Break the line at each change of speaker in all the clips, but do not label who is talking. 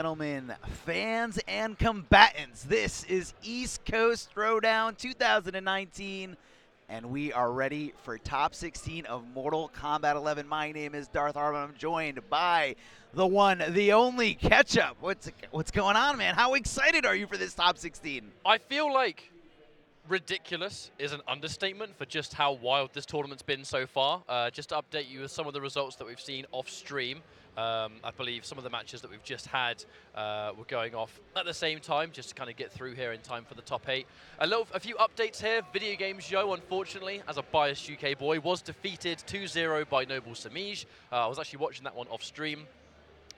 Gentlemen, fans and combatants, this is East Coast Throwdown 2019, and we are ready for top 16 of Mortal Kombat 11. My name is Darth Harmon. I'm joined by the one, the only Ketchup. What's going on, man? How excited are you for this top 16?
I feel like ridiculous is an understatement for just how wild this tournament's been so far. Just to update you with some of the results that we've seen off stream. I believe some of the matches that we've just had were going off at the same time, just to kind of get through here in time for the top 8. A few updates here. Video Games Joe, unfortunately, as a biased UK boy, was defeated 2-0 by Noble Semiij. I was actually watching that one off stream.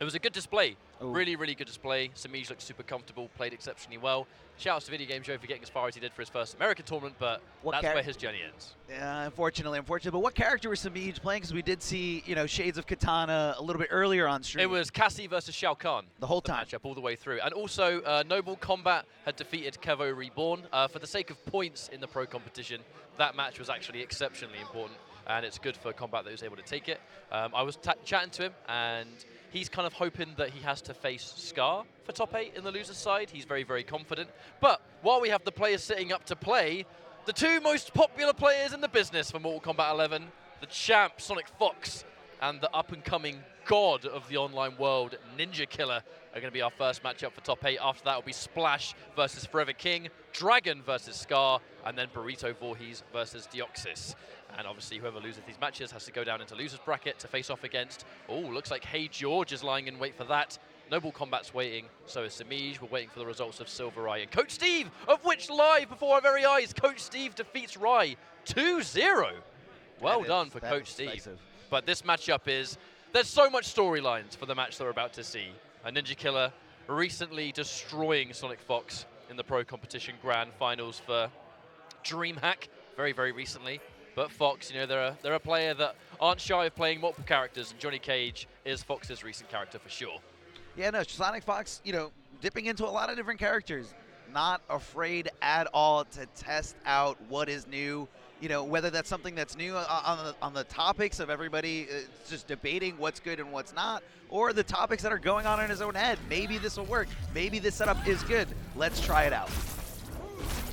It was a good display. Ooh. Really, really good display. Semiij looked super comfortable, played exceptionally well. Shoutouts to Video Game Joe for getting as far as he did for his first American tournament, but that's where his journey ends. Yeah,
unfortunately. But what character was Semiij playing? Because we did see, Shades of Katana a little bit earlier on stream.
It was Cassie versus Shao Kahn.
The whole time.
Matchup all the way through. And also, Noble Kombat had defeated Kevo Reborn. For the sake of points in the pro competition, that match was actually exceptionally important. And it's good for Kombat that he was able to take it. I was chatting to him, and he's kind of hoping that he has to face Scar for top 8 in the loser's side. He's very, very confident. But while we have the players sitting up to play, the two most popular players in the business for Mortal Kombat 11, the champ SonicFox and the up-and-coming god of the online world, Ninja Killer, are going to be our first matchup for top 8. After that will be Splash versus ForeverKing, Dragon versus Scar, and then Burrito Voorhees versus Deoxys. And obviously, whoever loses these matches has to go down into loser's bracket to face off against. Oh, looks like Hey George is lying in wait for that. Noble Kombat's waiting, so is Semiij. We're waiting for the results of Silver Eye and Coach Steve, of which live before our very eyes, Coach Steve defeats Rai 2-0. Well done for Coach Steve. But this matchup there's so much storylines for the match that we're about to see. A Ninja Killer recently destroying SonicFox in the pro competition grand finals for DreamHack very, very recently. But Fox, they're a player that aren't shy of playing multiple characters, and Johnny Cage is Fox's recent character for sure.
Yeah, no, SonicFox, dipping into a lot of different characters. Not afraid at all to test out what is new. Whether that's something that's new on the topics of everybody just debating what's good and what's not, or the topics that are going on in his own head. Maybe this will work. Maybe this setup is good. Let's try it out.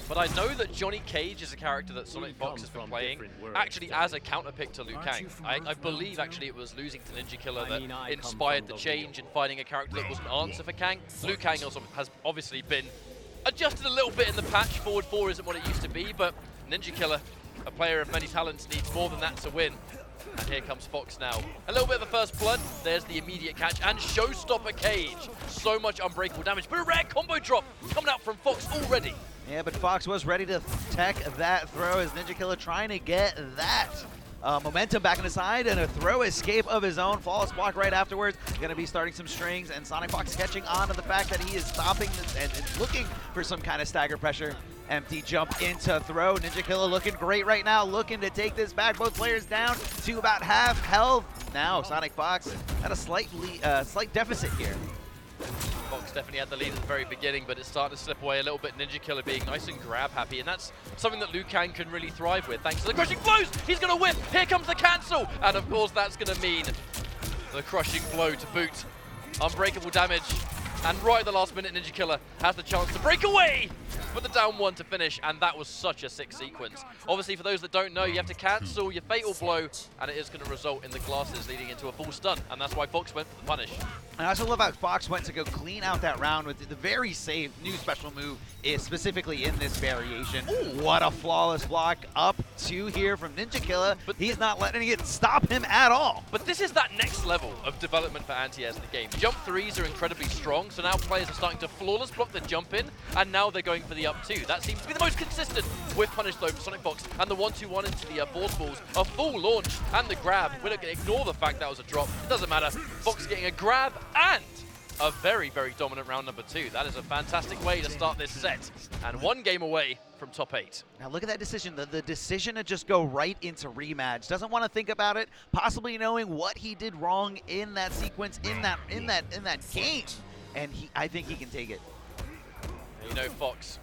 But I know that Johnny Cage is a character that SonicFox has been playing, actually as a counterpick to Liu Kang. I believe actually it was losing to Ninja Killer that inspired the change in finding a character that was an answer for Kang. Liu Kang also has obviously been adjusted a little bit in the patch. Forward 4 isn't what it used to be, but Ninja Killer, a player of many talents, needs more than that to win. And here comes Fox now. A little bit of a first blood. There's the immediate catch and Showstopper Cage. So much unbreakable damage, but a rare combo drop coming out from Fox already.
Yeah, but Fox was ready to tech that throw as Ninja Killer trying to get that momentum back in his side and a throw escape of his own. Flawless block right afterwards. Going to be starting some strings, and SonicFox catching on to the fact that he is stopping and looking for some kind of stagger pressure. Empty jump into throw. Ninja Killer looking great right now, looking to take this back. Both players down to about half health. Now SonicFox at a slight deficit here.
Fox definitely had the lead at the very beginning, but it's starting to slip away a little bit. Ninja Killer being nice and grab happy, and that's something that Liu Kang can really thrive with. Thanks to the crushing blows, he's going to whip. Here comes the cancel, and of course that's going to mean the crushing blow to boot. Unbreakable damage, and right at the last minute, Ninja Killer has the chance to break away for the down 1 to finish, and that was such a sick sequence. Obviously, for those that don't know, you have to cancel your fatal blow, and it is going to result in the glasses leading into a full stun, and that's why Fox went for the punish.
And I also love how Fox went to go clean out that round with the very safe new special move, is specifically in this variation. Ooh. What a flawless block up 2 here from Ninja Killer, but he's not letting it stop him at all.
But this is that next level of development for anti-airs in the game. Jump 3s are incredibly strong, so now players are starting to flawless block the jump in, and now they're going for the up 2. That seems to be the most consistent with punish though for SonicFox, and the 1-2-1 into the force balls, a full launch, and the grab. We're not going to ignore the fact that was a drop. It doesn't matter. Fox getting a grab and a very, very dominant round number 2. That is a fantastic way to start this set, and 1 game away from top 8.
Now look at that decision, the decision to just go right into rematch. Doesn't want to think about it, possibly knowing what he did wrong in that sequence, in that game, and I think he can take it.
Fox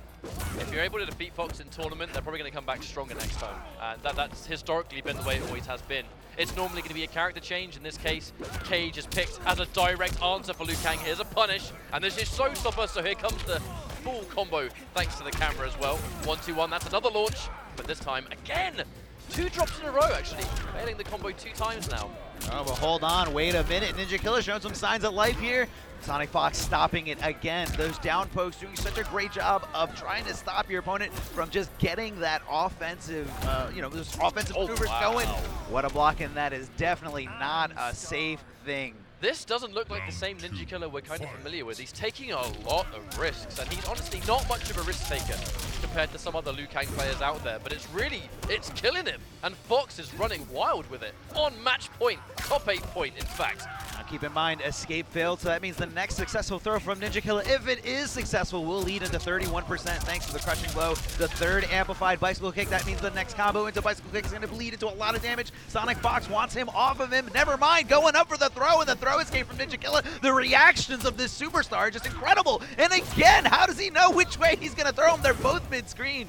if you're able to defeat Fox in tournament, they're probably going to come back stronger next time. And that's historically been the way it always has been. It's normally going to be a character change. In this case, Cage is picked as a direct answer for Liu Kang. Here's a punish, and this is Showstopper, so here comes the full combo thanks to the camera as well. 1-2-1, that's another launch, but this time again. 2 drops in a row, actually. Failing the combo 2 times now.
Oh, but hold on, wait a minute. Ninja Killer showing some signs of life here. SonicFox stopping it again. Those down pokes doing such a great job of trying to stop your opponent from just getting that offensive, those offensive maneuvers going. What a block, and that is definitely not a safe thing.
This doesn't look like the same Ninja Killer we're kind of familiar with. He's taking a lot of risks, and he's honestly not much of a risk taker compared to some other Liu Kang players out there, but it's killing him, and Fox is running wild with it. On match point, top 8 point, in fact.
Now keep in mind, escape failed, so that means the next successful throw from Ninja Killer, if it is successful, will lead into 31% thanks to the crushing blow. The 3rd amplified bicycle kick, that means the next combo into bicycle kick is going to bleed into a lot of damage. SonicFox wants him off of him. Never mind, going up for the throw, and the throw escape from Ninja Killer. The reactions of this superstar are just incredible. And again, how does he know which way he's going to throw him? They're both mid-screen.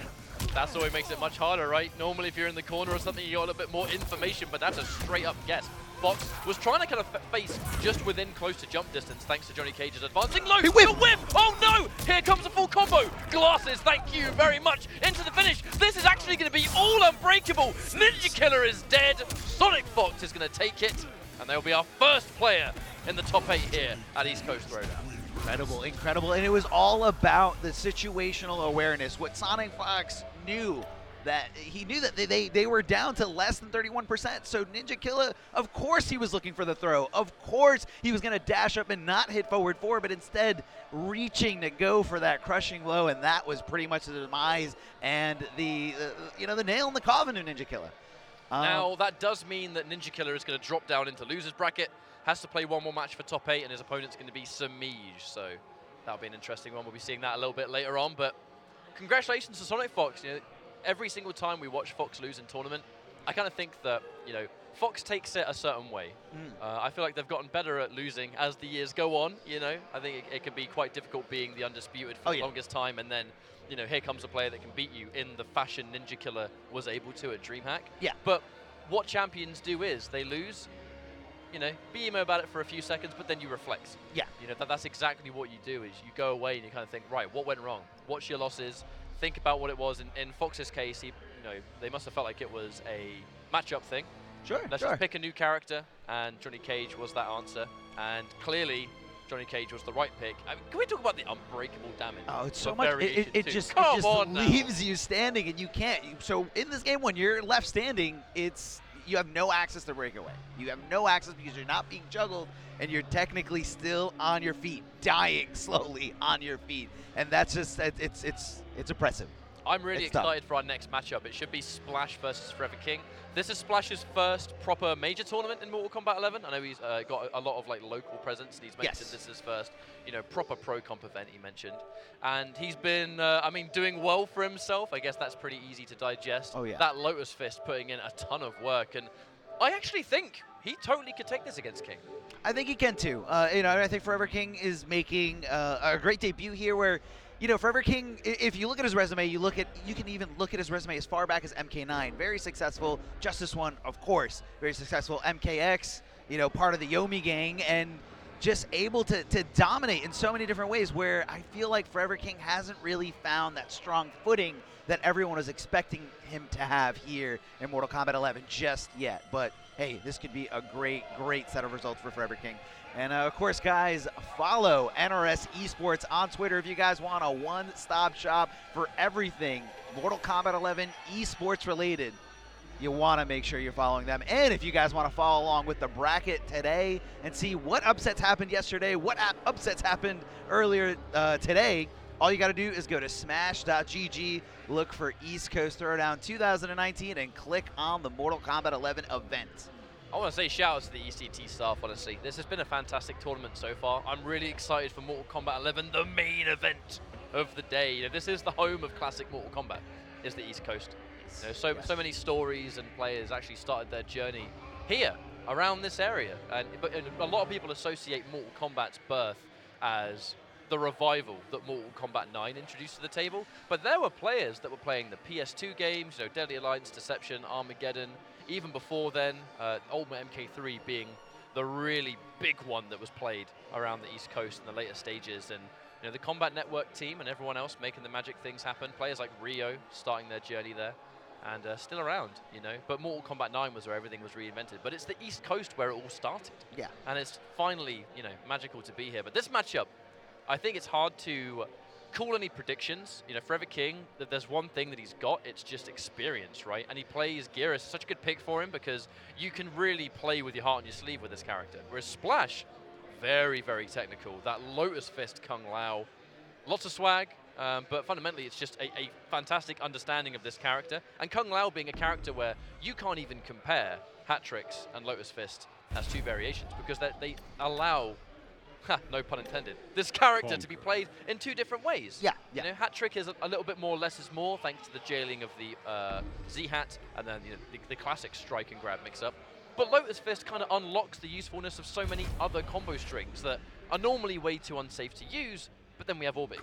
That's always makes it much harder, right? Normally, if you're in the corner or something, you got a little bit more information, but that's a straight-up guess. Fox was trying to kind of face just within close to jump distance thanks to Johnny Cage's advancing low.
He whipped.
The whip! Oh no! Here comes a full combo. Glasses, thank you very much. Into the finish. This is actually going to be all unbreakable. Ninja Killer is dead. SonicFox is going to take it, and they'll be our first player in the top 8 here at East Coast Throwdown.
Incredible, incredible. And it was all about the situational awareness. What SonicFox knew, that he knew that they were down to less than 31%. So Ninja Killer, of course he was looking for the throw. Of course he was going to dash up and not hit forward 4, but instead reaching to go for that crushing blow, and that was pretty much the demise and the nail in the coffin of Ninja Killer.
Now that does mean that Ninja Killer is going to drop down into losers bracket. Has to play one more match for top 8, and his opponent's going to be Semiij. So that'll be an interesting one. We'll be seeing that a little bit later on. But congratulations to SonicFox. Every single time we watch Fox lose in tournament, I kind of think that, Fox takes it a certain way. I feel like they've gotten better at losing as the years go on, I think it can be quite difficult being the undisputed for the longest time, and then, here comes a player that can beat you in the fashion Ninja Killer was able to at DreamHack.
Yeah.
But what champions do is they lose, be emo about it for a few seconds, but then you reflect.
Yeah.
That's exactly what you do, is you go away and you kind of think, right, what went wrong? What's your losses? Think about what it was. In Fox's case, they must have felt like it was a matchup thing.
Sure,
Let's just pick a new character, and Johnny Cage was that answer. And clearly, Johnny Cage was the right pick. I mean, can we talk about the unbreakable damage?
Oh, it's so much. It just leaves you standing, and you can't. So in this game, when you're left standing, you have no access to breakaway. You have no access because you're not being juggled, and you're technically still on your feet, dying slowly on your feet. And that's just, it's oppressive.
I'm really excited for our next matchup. It should be Splash versus ForeverKing. This is Splash's first proper major tournament in Mortal Kombat 11. I know he's got a lot of local presence, and he's mentioned this is his first, proper pro comp event he mentioned. And he's been, doing well for himself. I guess that's pretty easy to digest.
Oh, yeah.
That Lotus Fist putting in a ton of work, and I actually think he totally could take this against King.
I think he can too. I think ForeverKing is making a great debut here where, ForeverKing, if you look at his resume, you can even look at his resume as far back as MK9. Very successful. Justice 1, of course. Very successful. MKX, part of the Yomi gang, and just able to dominate in so many different ways, where I feel like ForeverKing hasn't really found that strong footing that everyone was expecting him to have here in Mortal Kombat 11 just yet. But hey, this could be a great, great set of results for ForeverKing. And of course, guys, follow NRS Esports on Twitter if you guys want a one-stop shop for everything Mortal Kombat 11 esports related. You want to make sure you're following them. And if you guys want to follow along with the bracket today and see what upsets happened yesterday, what upsets happened earlier today, all you got to do is go to smash.gg, look for East Coast Throwdown 2019, and click on the Mortal Kombat 11 event.
I want to say shout out to the ECT staff, honestly. This has been a fantastic tournament so far. I'm really excited for Mortal Kombat 11, the main event of the day. This is the home of classic Mortal Kombat, is the East Coast. So many stories and players actually started their journey here, around this area. But a lot of people associate Mortal Kombat's birth as the revival that Mortal Kombat 9 introduced to the table. But there were players that were playing the PS2 games, you know, Deadly Alliance, Deception, Armageddon, even before then, Ultimate MK3 being the really big one that was played around the East Coast in the later stages. And you know, the Combat Network team and everyone else making the magic things happen. Players like Rio starting their journey there. And still around, you know. But Mortal Kombat 9 was where everything was reinvented. But it's the East Coast where it all started.
Yeah.
And it's finally, you know, magical to be here. But this matchup, I think it's hard to call any predictions. You know, ForeverKing, that there's one thing that he's got, it's just experience, right? And he plays Geras, such a good pick for him because you can really play with your heart on your sleeve with this character. Whereas Splash, very, very technical. That Lotus Fist Kung Lao, lots of swag. But fundamentally, it's just a fantastic understanding of this character. And Kung Lao being a character where you can't even compare Hat Tricks and Lotus Fist as two variations because they allow, no pun intended, this character to be played in two different ways.
Yeah.
You know, Hat Trick is a little bit more less is more thanks to the jailing of the Z-Hat and then you know, the classic strike and grab mix-up. But Lotus Fist kind of unlocks the usefulness of so many other combo strings that are normally way too unsafe to use. But then we have Orbit.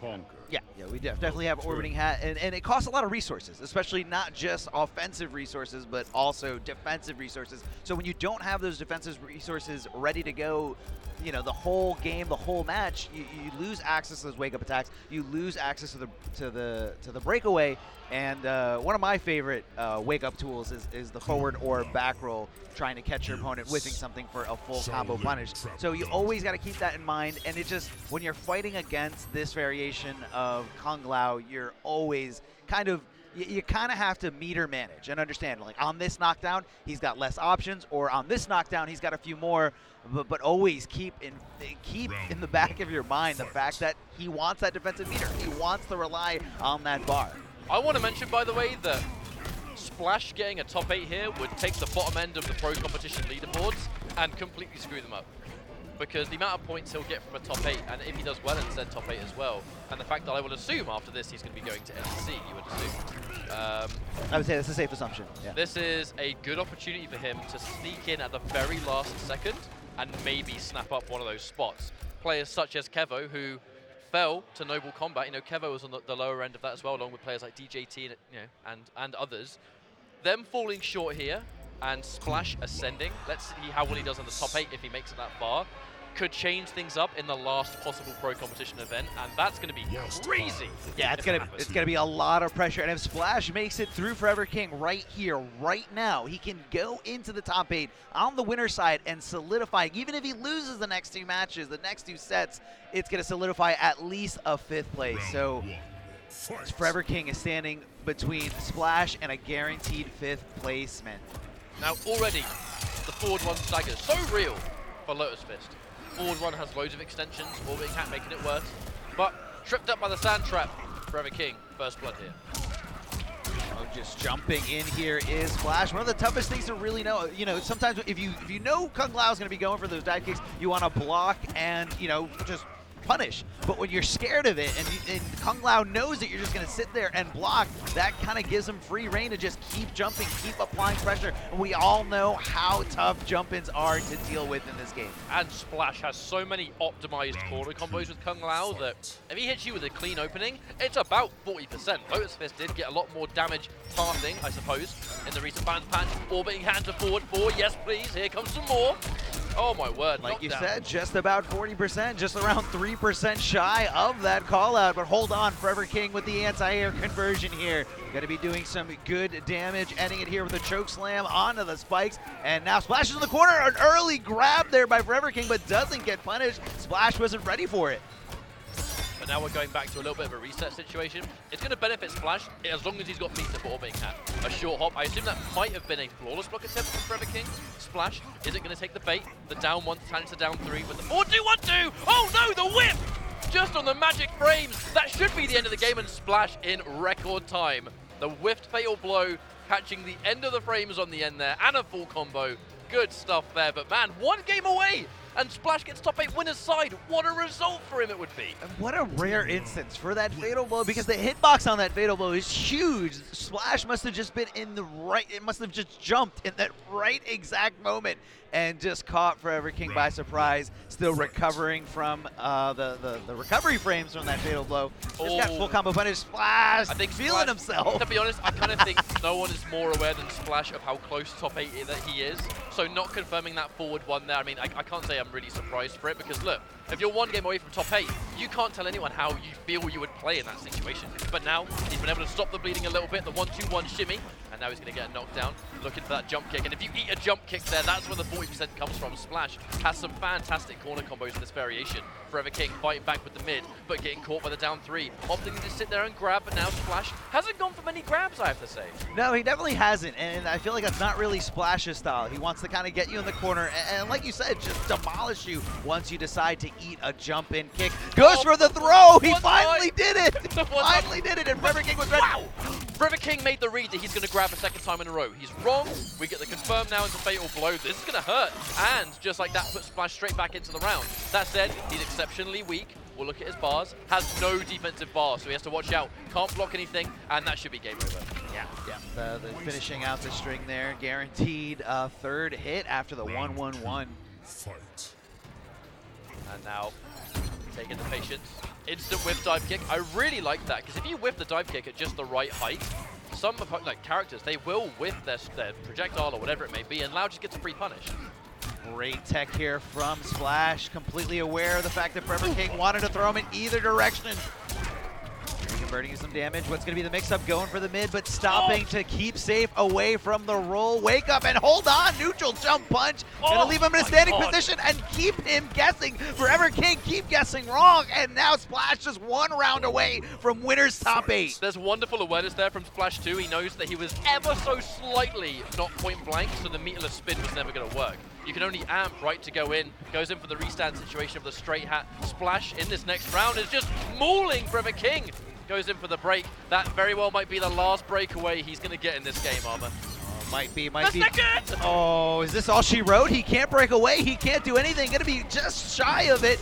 Yeah, we definitely have Orbiting Hat, and it costs a lot of resources, especially not just offensive resources, but also defensive resources. So when you don't have those defensive resources ready to go, you know, the whole game, the whole match, you lose access to those wake-up attacks. You lose access to the breakaway. And one of my favorite wake-up tools is the forward or back roll, trying to catch your opponent whiffing something for a full combo punish. So you always got to keep that in mind. And it just, when you're fighting against this variation of Kung Lao, you're always kind of, you kind of have to meter manage and understand, like on this knockdown, he's got less options, or on this knockdown, he's got a few more, but always keep in the back of your mind the fact that he wants that defensive meter. He wants to rely on that bar.
I want to mention, by the way, that Splash getting a top 8 here would take the bottom end of the pro competition leaderboards and completely screw them up. Because the amount of points he'll get from a top 8, and if he does well, it's then top 8 as well. And the fact that I would assume after this he's going to be going to NC, you would assume.
I would say that's a safe assumption. Yeah.
This is a good opportunity for him to sneak in at the very last second and maybe snap up one of those spots. Players such as Kevo, who fell to Noble Kombat. You know, Kevo was on the lower end of that as well, along with players like DJT, you know, and others. Them falling short here and Splash ascending. Let's see how well he does on the top 8 if he makes it that far. Could change things up in the last possible pro competition event, and that's going to be crazy.
Yeah, it's gonna be a lot of pressure. And if Splash makes it through ForeverKing right here, right now, he can go into the top 8 on the winner side and solidify. Even if he loses the next 2 matches, the next 2 sets, it's gonna solidify at least a 5th place. So ForeverKing is standing between Splash and a guaranteed 5th placement.
Now already, the forward one stagger so real for Lotus Fist. Forward one has loads of extensions, Orbiting Hat making it worse. But tripped up by the sand trap, ForeverKing, first blood here.
Oh, just jumping in here is Splash. One of the toughest things to really know. You know, sometimes if you know Kung Lao is going to be going for those dive kicks, you want to block and, you know, just punish. But when you're scared of it and Kung Lao knows that you're just going to sit there and block, that kind of gives him free reign to just keep jumping, keep applying pressure. And we all know how tough jump-ins are to deal with in this game.
And Splash has so many optimized corner combos with Kung Lao that if he hits you with a clean opening, it's about 40%. Lotus Fist did get a lot more damage passing, I suppose, in the recent balance patch. Orbiting Hat to forward 4, yes please, here comes some more. Oh my word,
like you
knockdown.
said, just about 40%, just around 3% shy of that call out. But hold on, ForeverKing with the anti-air conversion here. Going to be doing some good damage, ending it here with a choke slam onto the spikes. And now Splash is in the corner, an early grab there by ForeverKing, but doesn't get punished. Splash wasn't ready for it.
But now we're going back to a little bit of a reset situation. It's going to benefit Splash as long as he's got meter for Orbiting Hat. A short hop. I assume that might have been a flawless block attempt from ForeverKing. Splash, is it going to take the bait? The down 1 turns to down 3 with the 4-2-1-2. Oh no, the whip! Just on the magic frames. That should be the end of the game, and Splash in record time. The whiffed fatal blow, catching the end of the frames on the end there, and a full combo. Good stuff there, but man, 1 game away and Splash gets top 8 winner's side. What a result for him it would be.
And what a rare instance for that fatal blow, because the hitbox on that fatal blow is huge. Splash must have just been in the right, it must have just jumped in that right exact moment and just caught ForeverKing by surprise, still recovering from the recovery frames from that fatal blow. Just got full combo punish. Splash,
I think
feeling himself.
To be honest, I kind of think no one is more aware than Splash of how close to top 8 that he is. So not confirming that forward one there, I mean, I can't say I'm really surprised for it, because look, if you're one game away from top 8, you can't tell anyone how you feel you would play in that situation. But now, he's been able to stop the bleeding a little bit, the 1-2-1 shimmy, and now he's going to get a knockdown, looking for that jump kick. And if you eat a jump kick there, that's where the 40% comes from. Splash has some fantastic corner combos in this variation. ForeverKing fighting back with the mid, but getting caught by the down 3. Opting to sit there and grab, but now Splash hasn't gone for many grabs, I have to say.
No, he definitely hasn't, and I feel like that's not really Splash's style. He wants to kind of get you in the corner, and like you said, just demolish you once you decide to eat a jump-in kick. Goes for the throw! He finally did it! Finally did it, and ForeverKing was ready.
Wow! ForeverKing made the read that he's going to grab a second time in a row. He's wrong. We get the confirm now into fatal blow. This is going to hurt. And just like that, puts Splash straight back into the round. That said, he's exceptionally weak. We'll look at his bars. Has no defensive bars, so he has to watch out. Can't block anything, and that should be game over.
Yeah. The finishing out the string there. Guaranteed third hit after the 1-1-1.
Fight.
And now, taking the patience. Instant whiff dive kick. I really like that, because if you whiff the dive kick at just the right height, some characters, they will whiff their projectile or whatever it may be, and Lau just gets a free punish.
Great tech here from Splash, completely aware of the fact that ForeverKing wanted to throw him in either direction. Converting some damage. What's going to be the mix-up? Going for the mid, but stopping to keep safe away from the roll. Wake up and hold on. Neutral jump punch. Going to leave him in a standing position and keep him guessing. ForeverKing keep guessing wrong, and now Splash just one round away from winner's top 8.
There's wonderful awareness there from Splash too. He knows that he was ever so slightly not point blank, so the meterless spin was never going to work. You can only amp, right, to go in. Goes in for the restand situation of the straight hat. Splash in this next round is just mauling ForeverKing. Goes in for the break. That very well might be the last breakaway he's going to get in this game, Armor.
Might be.
Second!
Oh, is this all she wrote? He can't break away. He can't do anything. Going to be just shy of it.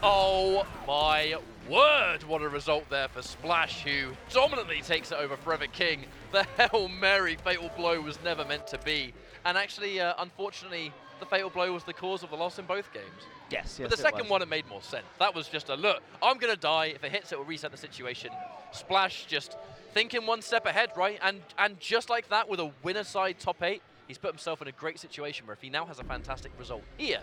Oh my word, what a result there for Splash, who dominantly takes it over ForeverKing. The Hail Mary fatal blow was never meant to be. And actually, unfortunately, the fatal blow was the cause of the loss in both games.
Yes,
But the second one, it made more sense. That was just a, look, I'm going to die. If it hits, it will reset the situation. Splash just thinking one step ahead, right? And just like that, with a winner side top 8, he's put himself in a great situation where if he now has a fantastic result here,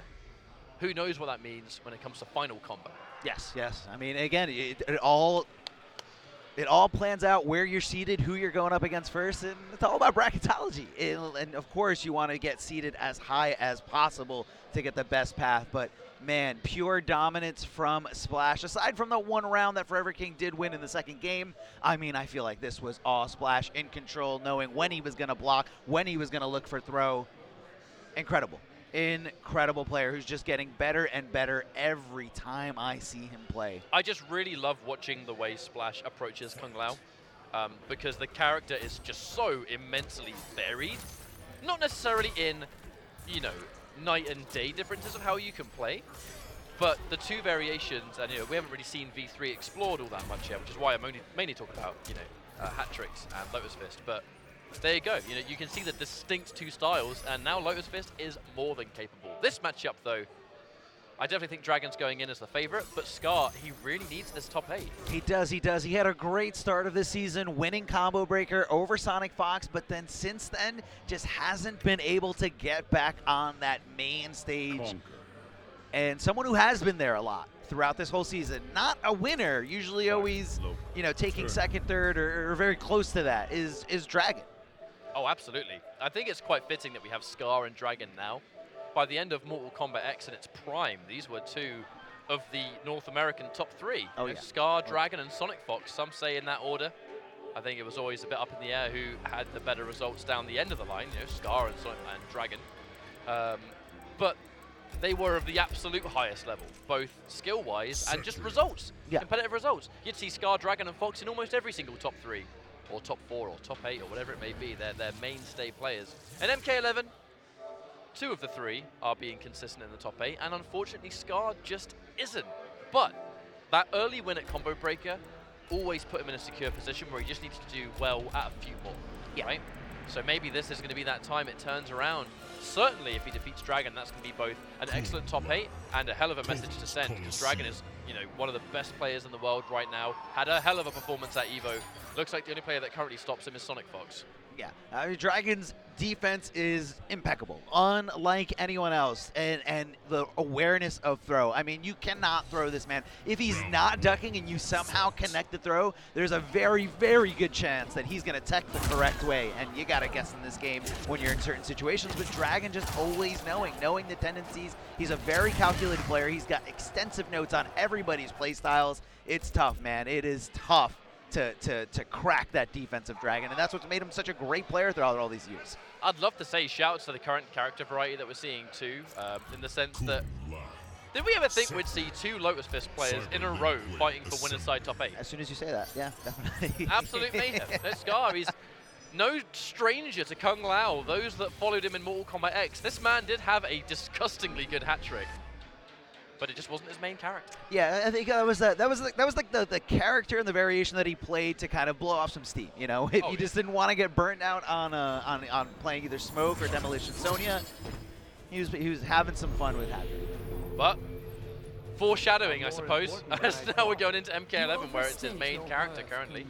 who knows what that means when it comes to final combat.
Yes. I mean, again, it all plans out where you're seated, who you're going up against first, and it's all about bracketology. And of course, you want to get seated as high as possible to get the best path. But man, pure dominance from Splash. Aside from the one round that ForeverKing did win in the second game, I mean, I feel like this was all Splash in control, knowing when he was going to block, when he was going to look for throw. Incredible player who's just getting better and better every time I see him play.
I just really love watching the way Splash approaches Kung Lao, because the character is just so immensely varied. Not necessarily in, you know, night and day differences of how you can play, but the two variations, and we haven't really seen V3 explored all that much yet, which is why I'm only mainly talking about, hat tricks and Lotus Fist, but there you go. You can see the distinct two styles, and now Lotus Fist is more than capable. This matchup, though, I definitely think Dragon's going in as the favorite, but Scar, he really needs this top 8.
He does. He had a great start of the season, winning Combo Breaker over SonicFox, but then since then, just hasn't been able to get back on that main stage. And someone who has been there a lot throughout this whole season, not a winner, usually always, taking second, third, or very close to that, is Dragon.
Oh, absolutely. I think it's quite fitting that we have Scar and Dragon now. By the end of Mortal Kombat X in its prime, these were two of the North American top 3.
Oh, yeah.
Scar, Dragon, and SonicFox, some say in that order. I think it was always a bit up in the air who had the better results down the end of the line, Scar and Dragon. But they were of the absolute highest level, both skill-wise and just results, competitive results. You'd see Scar, Dragon, and Fox in almost every single top 3. Or top 4, or top 8, or whatever it may be. They're mainstay players. And MK11, 2 of the 3 are being consistent in the top 8, and unfortunately Scar just isn't. But that early win at Combo Breaker always put him in a secure position where he just needs to do well at a few more, right? So maybe this is going to be that time it turns around. Certainly if he defeats Dragon, that's going to be both an excellent top 8 and a hell of a message to send, because Dragon is, you know, one of the best players in the world right now. Had a hell of a performance at EVO. Looks like the only player that currently stops him is SonicFox.
Yeah, I mean, Dragon's defense is impeccable, unlike anyone else, and the awareness of throw. I mean, you cannot throw this man. If he's not ducking and you somehow connect the throw, there's a very, very good chance that he's going to tech the correct way, and you got to guess in this game when you're in certain situations. But Dragon just always knowing the tendencies. He's a very calculated player. He's got extensive notes on everybody's play styles. It's tough, man. It is tough to crack that defensive Dragon, and that's what's made him such a great player throughout all these years.
I'd love to say shouts to the current character variety that we're seeing too, in the sense that, did we ever think we'd see 2 Lotus Fist players in a row fighting for winner's side top 8?
As soon as you say that, yeah, definitely.
Absolute mayhem. Let's Scar, he's no stranger to Kung Lao, those that followed him in Mortal Kombat X. This man did have a disgustingly good hat trick, but it just wasn't his main character.
Yeah, I think that was like the character and the variation that he played to kind of blow off some steam. You know, if he just didn't want to get burnt out on playing either Smoke or Demolition Sonya, he was having some fun with that.
But foreshadowing, I suppose, as now we're going into MK11 where it's his main character currently.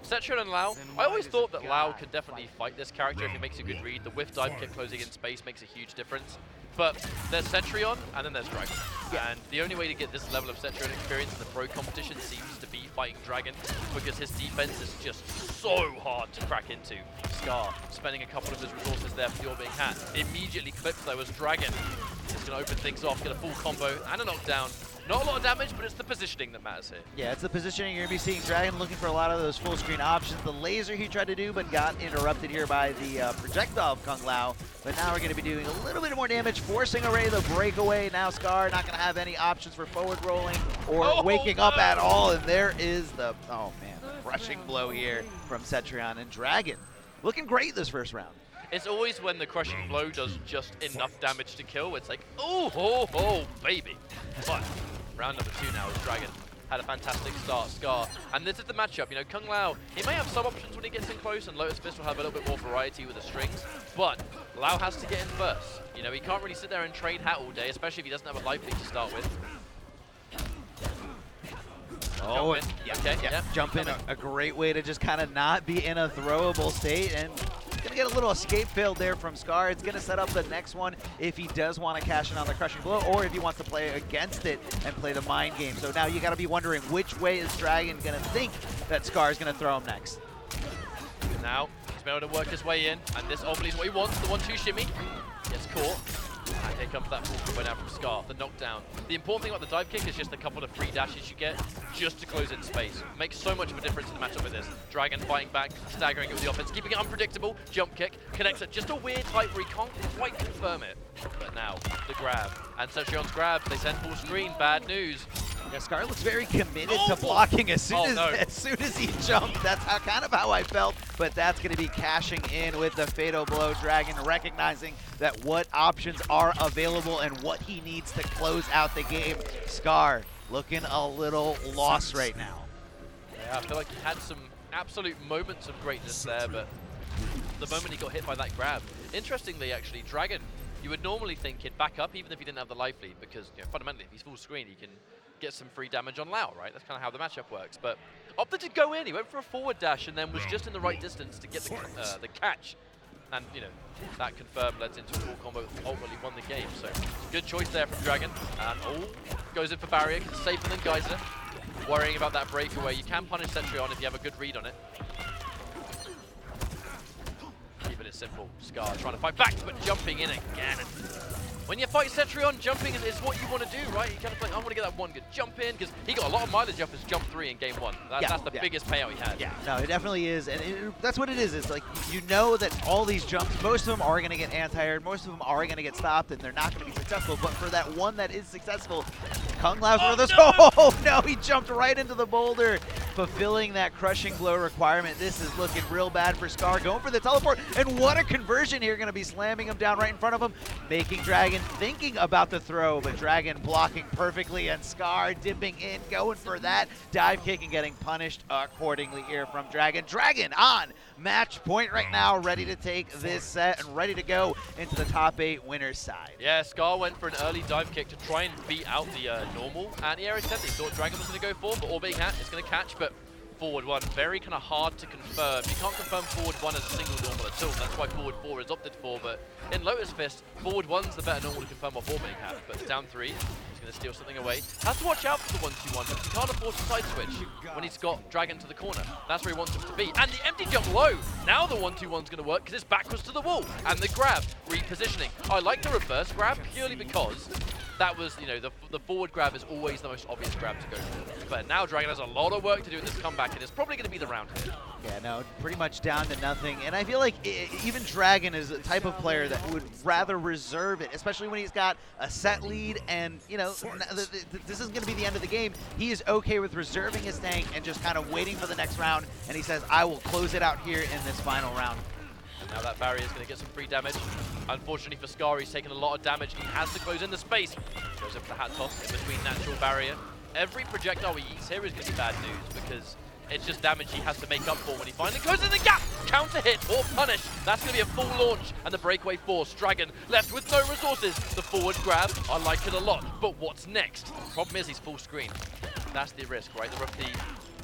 Cetrion and Lao. I always thought that Lao could definitely fight this character if he makes a good read. The whiff dive kick closing in space makes a huge difference. But there's Cetrion, and then there's Dragon. And the only way to get this level of Cetrion experience in the pro competition seems to be fighting Dragon, because his defense is just so hard to crack into. Scar spending a couple of his resources there for the orbiting hat. Immediately clipped though as Dragon is going to open things off, get a full combo and a knockdown. Not a lot of damage, but it's the positioning that matters here. Yeah,
it's the positioning. You're going to be seeing Dragon looking for a lot of those full screen options. The laser he tried to do, but got interrupted here by the projectile of Kung Lao. But now we're going to be doing a little bit more damage, forcing away the breakaway. Now Scar not going to have any options for forward rolling or waking up at all. And there is the, crushing blow here from Cetrion. And Dragon looking great this first round.
It's always when the crushing blow does just enough damage to kill, it's like, oh, baby. But round number 2 now is Dragon. Had a fantastic start, Scar. And this is the matchup, you know, Kung Lao, he may have some options when he gets in close, and Lotus Fist will have a little bit more variety with the strings, but Lao has to get in first. You know, he can't really sit there and trade hat all day, especially if he doesn't have a life lead to start with.
Oh, jump in, a great way to just kind of not be in a throwable state, and gonna get a little escape failed there from Scar. It's gonna set up the next one if he does want to cash in on the crushing blow, or if he wants to play against it and play the mind game. So now you gotta be wondering which way is Dragon gonna think that Scar is gonna throw him next.
Now he's been able to work his way in, and this obviously is what he wants, the 1-2 shimmy. Gets caught. And here comes that full combo now from Scar, the knockdown. The important thing about the dive kick is just a couple of free dashes you get just to close in space. Makes so much of a difference in the matchup with this. Dragon fighting back, staggering it with the offense, keeping it unpredictable. Jump kick, connects at just a weird height where he can't quite confirm it. But now, the grab. And Cetrion's grabs, they send full screen, bad news.
Yeah, Scar looks very committed to blocking as soon as he jumped. That's kind of how I felt, but that's going to be cashing in with the fatal blow. Dragon recognizing that what options are available and what he needs to close out the game. Scar looking a little lost right now.
Yeah, I feel like he had some absolute moments of greatness there, but the moment he got hit by that grab. Interestingly, actually, Dragon, you would normally think he'd back up even if he didn't have the life lead, because fundamentally, if he's full screen, he can get some free damage on Lao, right? That's kind of how the matchup works. But opted to go in. He went for a forward dash and then was just in the right distance to get the catch. And, that confirmed led into a full combo, ultimately won the game. So, good choice there from Dragon. And, goes in for barrier, safer than Geyser. Worrying about that breakaway. You can punish Cetrion if you have a good read on it. Keeping it simple. Scar trying to fight back, but jumping in again. When you fight Cetrion, jumping is what you want to do, right? You kind of like, I want to get that one good jump in, because he got a lot of mileage off his jump 3 in game 1. That's the biggest payout he had.
Yeah, no, it definitely is, and that's what it is. It's like, you know that all these jumps, most of them are going to get anti-aired, most of them are going to get stopped, and they're not going to be successful, but for that one that is successful, Kung Lao's one of those. Oh, no, he jumped right into the boulder. fulfilling that crushing blow requirement. This is looking real bad for Scar, going for the teleport, and what a conversion here, going to be slamming him down right in front of him, making Dragon thinking about the throw, but Dragon blocking perfectly, and Scar dipping in, going for that dive kick and getting punished accordingly here from Dragon. Dragon on match point right now, ready to take this set and ready to go into the top 8 winners side.
Yeah, Scar went for an early dive kick to try and beat out the normal, and he accepted. He thought Dragon was going to go for, but Orbiting Hat is going to catch, but forward 1, very kind of hard to confirm. You can't confirm forward 1 as a single normal at all. That's why forward 4 is opted for, but in Lotus Fist, forward 1's the better normal to confirm off Orbiting Hat, but down 3, he's going to steal something away. Has to watch out for the 1-2-1, because he can't afford to side switch when he's got Dragon to the corner. That's where he wants him to be. And the empty jump low! Now the 1-2-1's going to work, because it's backwards to the wall. And the grab, repositioning. I like the reverse grab, purely because that was, you know, the forward grab is always the most obvious grab to go for. But now Dragon has a lot of work to do in this comeback, and it's probably going to be the round here.
Yeah, no, pretty much down to nothing. And I feel like even Dragon is a type of player that would rather reserve it, especially when he's got a set lead and, you know, this is going to be the end of the game. He is okay with reserving his tank and just kind of waiting for the next round. And he says, I will close it out here in this final round.
Now that barrier is going to get some free damage. Unfortunately for Scar, he's taken a lot of damage. He has to close in the space. Goes up for the hat toss in between natural barrier. Every projectile he eats here is going to be bad news because it's just damage he has to make up for when he finally closes the gap. Counter hit or punish. That's going to be a full launch and the breakaway force. Dragon left with no resources. The forward grab, I like it a lot. But what's next? Problem is he's full screen. That's the risk, right? The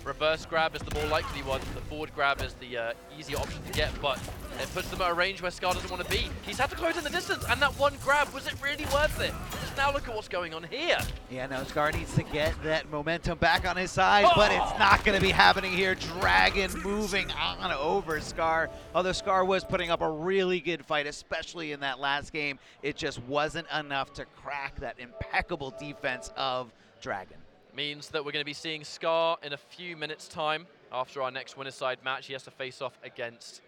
reverse grab is the more likely one. The forward grab is the easier option to get, but it puts them at a range where Scar doesn't want to be. He's had to close in the distance, and that one grab, was it really worth it? Just now look at what's going on here.
Yeah, no, Scar needs to get that momentum back on his side, but it's not going to be happening here. Dragon moving on over Scar. Although Scar was putting up a really good fight, especially in that last game, it just wasn't enough to crack that impeccable defense of Dragon.
Means that we're going to be seeing Scar in a few minutes' time. After our next winner side match, he has to face off against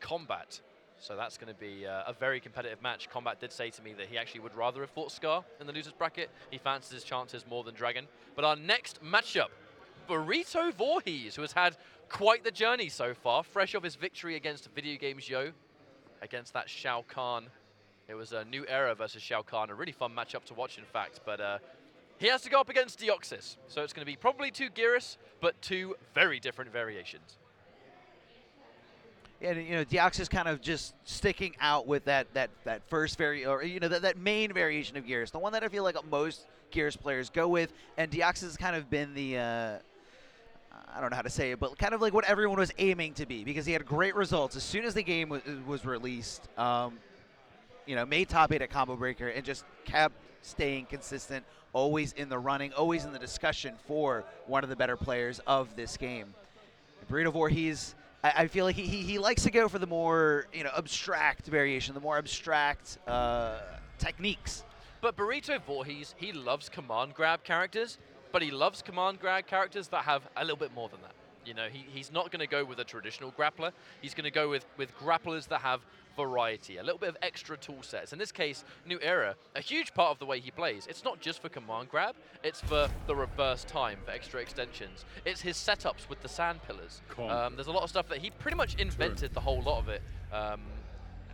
Kombat. So that's going to be a very competitive match. Kombat did say to me that he actually would rather have fought Scar in the losers bracket. He fancies his chances more than Dragon. But our next matchup, Burrito Voorhees, who has had quite the journey so far, fresh off his victory against Video Games Yo, against that Shao Kahn. It was a New Era versus Shao Kahn, a really fun matchup to watch, in fact. But he has to go up against Deoxys, so it's going to be probably 2 Geras, but 2 very different variations.
Yeah, you know, Deoxys kind of just sticking out with that first that main variation of Geras, the one that I feel like most Geras players go with, and Deoxys has kind of been the I don't know how to say it, but kind of like what everyone was aiming to be, because he had great results as soon as the game was released. You know, made top 8 at Combo Breaker and just kept staying consistent, always in the running, always in the discussion for one of the better players of this game. Burrito Voorhees, I feel like he likes to go for the more, you know, abstract variation, the more abstract techniques.
But Burrito Voorhees, he loves command grab characters, but he loves command grab characters that have a little bit more than that. You know, he's not going to go with a traditional grappler. He's going to go with grapplers that have variety, a little bit of extra tool sets. In this case, New Era, a huge part of the way he plays, it's not just for command grab, it's for the reverse time, for extra extensions. It's his setups with the sand pillars. There's a lot of stuff that he pretty much invented the whole lot of it.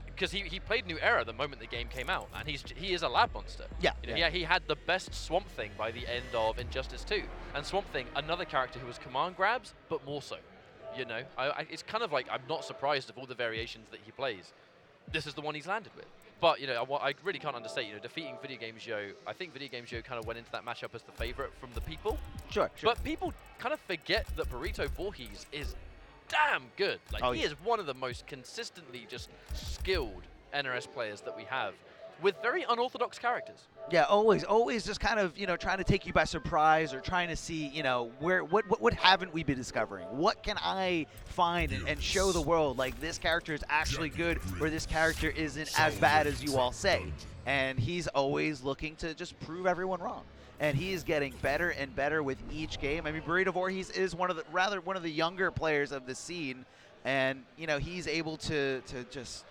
Because he played New Era the moment the game came out, and he is a lab monster.
Yeah,
you know, he had the best Swamp Thing by the end of Injustice 2. And Swamp Thing, another character who was command grabs, but more so. You know, it's kind of like, I'm not surprised of all the variations that he plays. This is the one he's landed with. But, you know, I really can't understate, you know, defeating Video Games Yo. I think Video Games Yo kind of went into that matchup as the favorite from the people.
Sure.
But people kind of forget that Burrito Voorhees is damn good. Like, he is one of the most consistently just skilled NRS players that we have, with very unorthodox characters.
Yeah, always just kind of, you know, trying to take you by surprise, or trying to see, you know, what haven't we been discovering? What can I find and show the world, like, this character is actually good, or this character isn't as bad as you all say. And he's always looking to just prove everyone wrong. And he is getting better and better with each game. I mean, Burrito Voorhees is one of the younger players of the scene, and, you know, he's able to just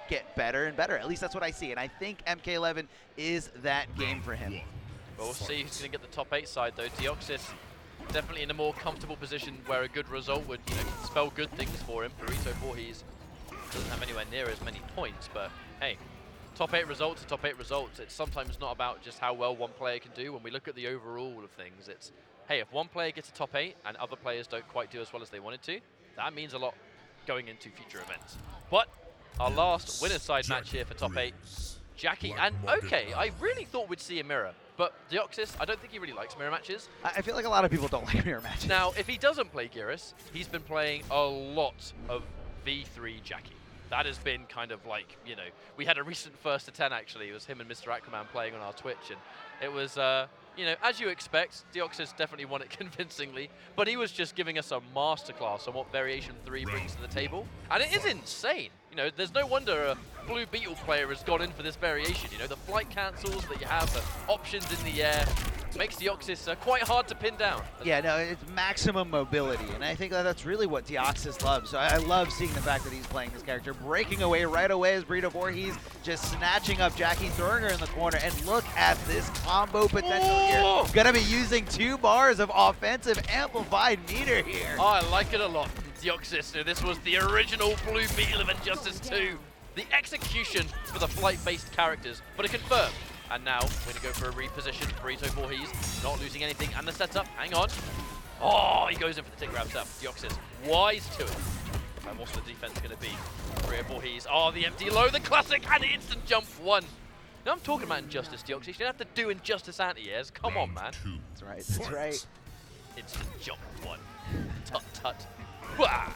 get better and better. At least that's what I see, and I think MK11 is that game for him.
But we'll see who's going to get the top 8 side, though. Deoxys definitely in a more comfortable position where a good result would, spell good things for him. Burrito Voorhees doesn't have anywhere near as many points, but hey, top 8 results are top 8 results. It's sometimes not about just how well one player can do. When we look at the overall of things, it's, hey, if one player gets a top 8 and other players don't quite do as well as they wanted to, that means a lot going into future events. But our last winner's side match here for top 8, Jacqui, and okay, I really thought we'd see a mirror, but Deoxys, I don't think he really likes mirror matches.
I feel like a lot of people don't like mirror matches.
Now, if he doesn't play Geras, he's been playing a lot of V3 Jacqui. That has been kind of like, we had a recent first to 10 actually. It was him and Mr. Aquaman playing on our Twitch, and it was, as you expect, Deoxys definitely won it convincingly, but he was just giving us a masterclass on what Variation 3 brings to the table, and it is insane. There's no wonder a Blue Beetle player has gone in for this variation. The flight cancels that you have, the options in the air, makes Deoxys quite hard to pin down.
Yeah, no, it's maximum mobility, and I think that's really what Deoxys loves. So I love seeing the fact that he's playing this character, breaking away right away as Burrito Voorhees, just snatching up Jacqui, throwing her in the corner, and look at this combo potential here. Gonna be using 2 bars of offensive amplified meter here.
Oh, I like it a lot. Deoxys, this was the original Blue Beetle of Injustice 2. The execution for the flight-based characters, but a confirmed. And now we're going to go for a reposition. Burrito Voorhees not losing anything. And the setup, hang on. Oh, he goes in for the tick grabs up. Deoxys, wise to it. And what's the defense going to be? Burrito Voorhees, oh, the empty low, the classic, and instant jump 1. Now I'm talking about Injustice, Deoxys. You don't have to do Injustice anti-airs. Come on, man.
That's right, that's right.
Instant jump 1. Tut-tut.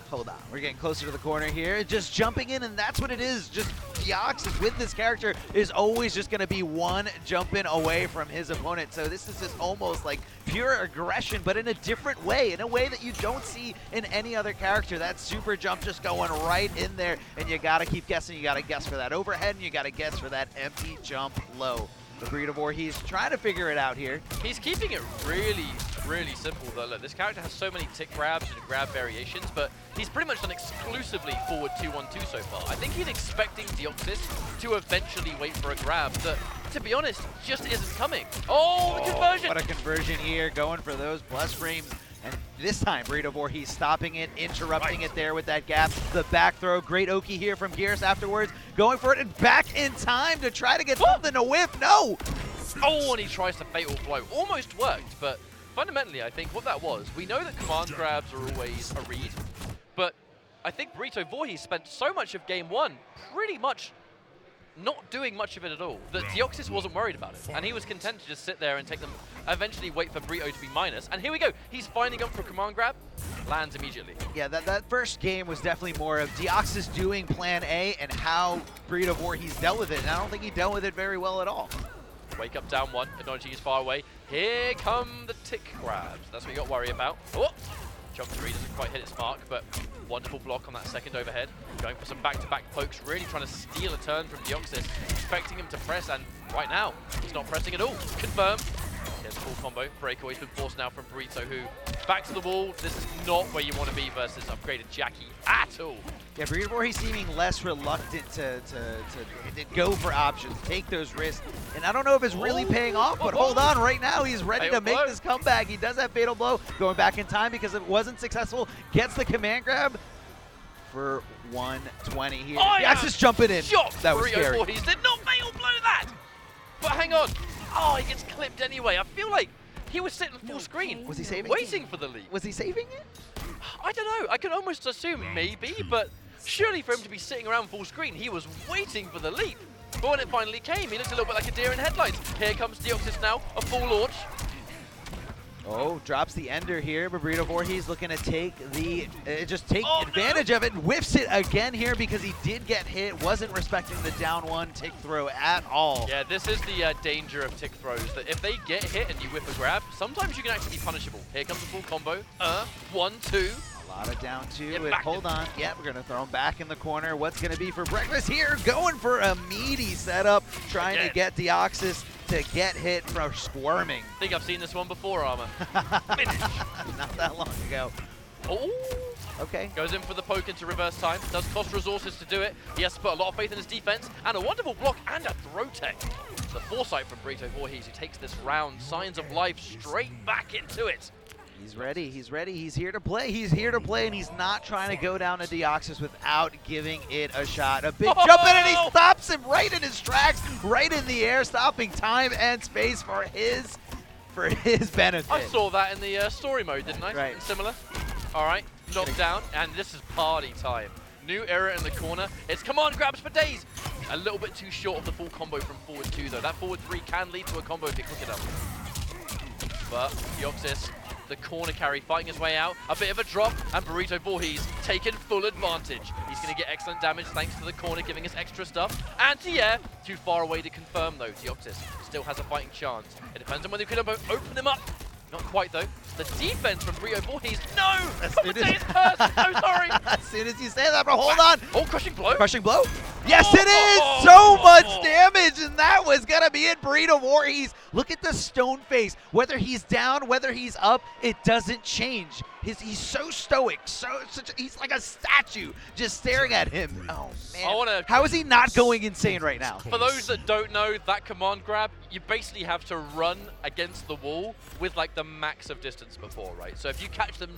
Hold on, we're getting closer to the corner here. Just jumping in, and that's what it is. Just Deoxys with this character is always just going to be one jump in away from his opponent. So this is just almost like pure aggression, but in a different way, in a way that you don't see in any other character. That super jump just going right in there, and you got to keep guessing. You got to guess for that overhead, and you got to guess for that empty jump low. The Burrito Voorhees trying to figure it out here.
He's keeping it really, really simple though. Look, this character has so many tick grabs and grab variations, but he's pretty much done exclusively forward 2-1-2 so far. I think he's expecting Deoxys to eventually wait for a grab that, to be honest, just isn't coming. Oh, the conversion!
What a conversion here, going for those plus frames. And this time, Burrito Voorhees stopping it, interrupting it there with that gap. The back throw, great Oki here from Geras afterwards, going for it and back in time to try to get something to whip. No!
Oh, and he tries to fatal blow. Almost worked, but fundamentally, I think what that was, we know that command grabs are always a read, but I think Burrito Voorhees spent so much of game 1 pretty much not doing much of it at all, that Deoxys wasn't worried about it. And he was content to just sit there and take them, eventually wait for Burrito to be minus. And here we go. He's finding up for a command grab, lands immediately.
Yeah, that first game was definitely more of Deoxys doing plan A and how Burrito Voorhees dealt with it. And I don't think he dealt with it very well at all.
Wake up down 1, acknowledging he's far away. Here come the tick grabs. That's what you got to worry about. Oh! Jump 3 doesn't quite hit its mark, but wonderful block on that second overhead. Going for some back-to-back pokes, really trying to steal a turn from Deoxys, expecting him to press, and right now, he's not pressing at all. Confirmed. Here's a full combo. Breakaway's been forced now from Burrito, who, back to the wall. This is not where you want to be versus upgraded Jacqui at all.
Yeah, Burrito Voorhees seeming less reluctant to go for options, take those risks. And I don't know if it's really paying off, but hold on, right now he's ready to make this comeback. He does have Fatal Blow, going back in time because it wasn't successful. Gets the command grab for 120 here. Deoxys jumping in. That was scary.
Voorhees did not Fatal Blow that! But hang on. Oh, he gets clipped anyway. I feel like he was sitting full screen.
Was he saving?
Waiting for the leap.
Was he saving it?
I don't know. I can almost assume maybe, but surely for him to be sitting around full screen, he was waiting for the leap. But when it finally came, he looked a little bit like a deer in headlights. Here comes Deoxys now, a full launch.
Oh, drops the ender here, but Burrito Voorhees looking to take the, advantage of it, whiffs it again here because he did get hit, wasn't respecting the down 1 tick throw at all.
Yeah, this is the danger of tick throws, that if they get hit and you whiff a grab, sometimes you can actually be punishable. Here comes the full combo, 1, 2.
A lot of down 2, and hold on. Yeah, we're gonna throw him back in the corner. What's gonna be for breakfast here? Going for a meaty setup, trying to get Deoxys to get hit from squirming.
I think I've seen this one before, Armor. Finish.
Not that long ago.
Oh.
Okay.
Goes in for the poke into reverse time. Does cost resources to do it. He has to put a lot of faith in his defense. And a wonderful block and a throw tech. The foresight from Burrito Voorhees, who takes this round, signs of life, straight back into it.
He's ready, he's ready, he's here to play, and he's not trying to go down to Deoxys without giving it a shot. A big jump in, and he stops him right in his tracks, right in the air, stopping time and space for his benefit.
I saw that in the story mode, didn't I?
Right.
Similar. All right, knocked down, and this is party time. New era in the corner. It's command grabs for days. A little bit too short of the full combo from forward 2, though. That forward 3 can lead to a combo if you quick enough. But Deoxys, the corner carry, fighting his way out. A bit of a drop, and Burrito Voorhees taking full advantage. He's going to get excellent damage thanks to the corner giving us extra stuff. Anti-air, too far away to confirm, though. Deoxys still has a fighting chance. It depends on whether you can open him up. Not quite, though. The defense from Burrito Voorhees. No! Commentator's cursed! So sorry!
As soon as you say that, but hold on!
Oh, crushing blow!
Crushing blow? Yes, it is! So much damage, and that was going to be it. Burrito Voorhees. Look at the stone face. Whether he's down, whether he's up, it doesn't change. He's so stoic. He's like a statue just staring at him. Oh, man. How is he not going insane right now?
For those that don't know, that command grab, you basically have to run against the wall with like the max of distance before, right? So if you catch them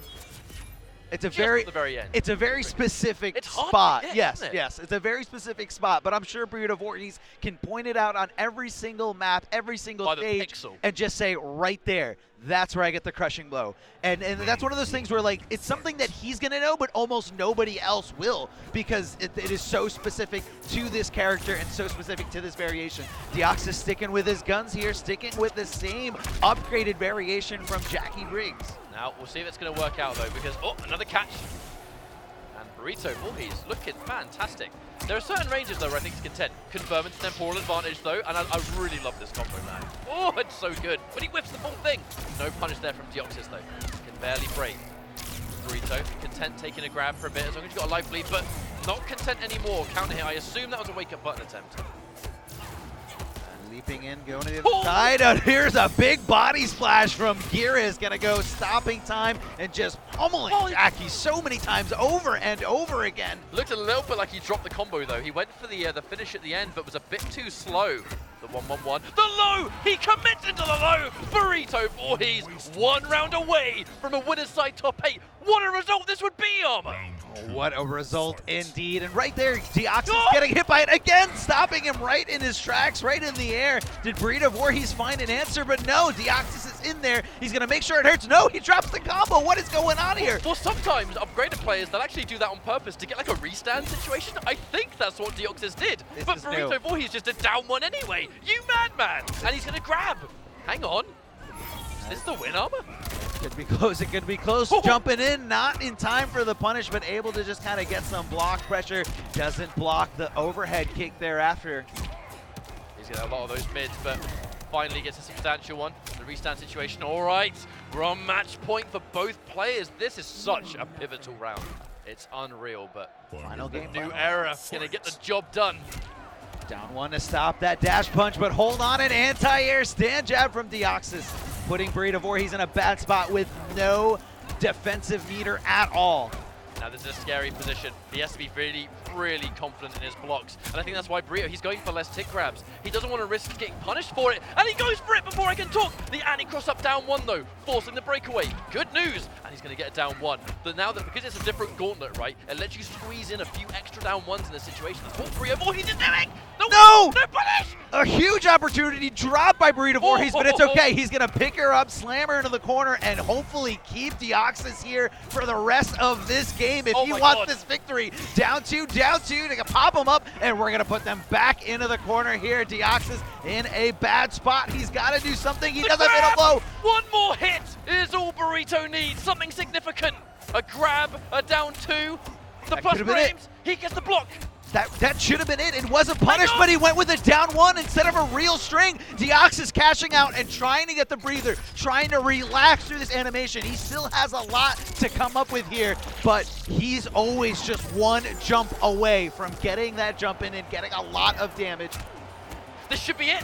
it's
at the very end.
It's a very specific
it's hard
spot.
to get,
Yes,
isn't it?
yes. It's a very specific spot, but I'm sure Burrito Voorhees can point it out on every single map, every single
By the
stage,
pixel.
and just say right there, that's where I get the crushing blow. And that's one of those things where like it's something that he's going to know, but almost nobody else will, because it is so specific to this character and so specific to this variation. Deoxys sticking with his guns here, sticking with the same upgraded variation from Jacqui Briggs.
Now, we'll see if it's going to work out, though, because, oh, another catch. And Burrito Voorhees looking fantastic. There are certain ranges, though, where I think he's content. Confirming temporal advantage, though, and I really love this combo now. Oh, it's so good. But he whips the full thing. No punish there from Deoxys, though. Can barely break. Burrito, content taking a grab for a bit, as long as you've got a life lead, but not content anymore. Counter hit, I assume that was a wake-up button attempt.
Leaping in, going to the other side. And here's a big body splash from Geras. Going to go stopping time and just pummeling Jacqui so many times over and over again.
Looked a little bit like he dropped the combo, though. He went for the finish at the end, but was a bit too slow. The 1-1-1. The low! He commits into the low! Burrito Voorhees, 1 round away from a winner's side top 8. What a result this would be, Armor!
Oh, what a result indeed. And right there, Deoxys getting hit by it again, stopping him right in his tracks, right in the air. Did Burrito Voorhees find an answer? But no, Deoxys is in there. He's going to make sure it hurts. No, he drops the combo. What is going on here?
Well, sometimes upgraded players, they'll actually do that on purpose to get like a restand situation. I think that's what Deoxys did. But Burrito Voorhees just did down 1 anyway. You madman! And he's going to grab. Hang on. Is this the win, Armor?
Could be close. It could be close. Jumping in, not in time for the punish, but able to just kind of get some block pressure. Doesn't block the overhead kick thereafter.
He's got a lot of those mids, but finally gets a substantial one. The restand situation. All right, we're on match point for both players. This is such a pivotal round. It's unreal, but
final game.
New era gonna get the job done.
Down 1 to stop that dash punch, but hold on, an anti-air stand jab from Deoxys, putting Burrito Voorhees in a bad spot with no defensive meter at all.
Now this is a scary position. He has to be really, really confident in his blocks. And I think that's why Burrito, he's going for less tick grabs. He doesn't want to risk getting punished for it. And he goes for it before I can talk. The anti-cross up down 1 though, forcing the breakaway. Good news. And he's going to get it down 1. But now that, because it's a different gauntlet, right, it lets you squeeze in a few extra down 1s in this situation. That's what Burrito Voorhees is doing. No punish!
A huge opportunity dropped by Burrito Voorhees, but it's okay. He's going to pick her up, slam her into the corner, and hopefully keep Deoxys here for the rest of this game if he wants this victory. Down 2, they can pop him up, and we're going to put them back into the corner here. Deoxys in a bad spot. He's got to do something. He doesn't hit a blow.
1 more hit is all Burrito needs. Something significant. A grab, a down 2. The plus frames, he gets the block.
That should have been it. It wasn't punished, but he went with a down 1 instead of a real string. Deoxys cashing out and trying to get the breather, trying to relax through this animation. He still has a lot to come up with here, but he's always just 1 jump away from getting that jump in and getting a lot of damage.
This should be it.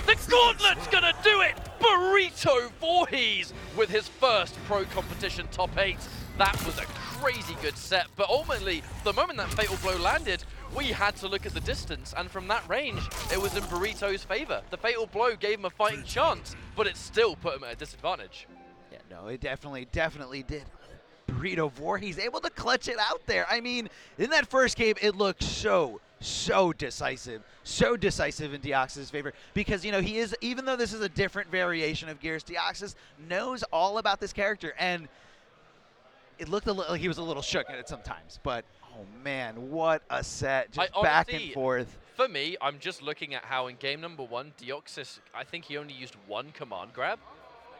The gauntlet's gonna do it. Burrito Voorhees with his first pro competition top 8. That was a crazy good set, but ultimately, the moment that fatal blow landed, we had to look at the distance, and from that range, it was in Burrito's favor. The fatal blow gave him a fighting chance, but it still put him at a disadvantage.
Yeah, no, it definitely did. Burrito Voorhees able to clutch it out there. I mean, in that first game, it looked so decisive in Deoxys' favor, because, you know, he is, even though this is a different variation of Geras, Deoxys knows all about this character, and it looked a little like he was a little shook at it sometimes, but oh man, what a set, just back and forth.
For me, I'm just looking at how in game number 1, Deoxys, I think he only used 1 command grab,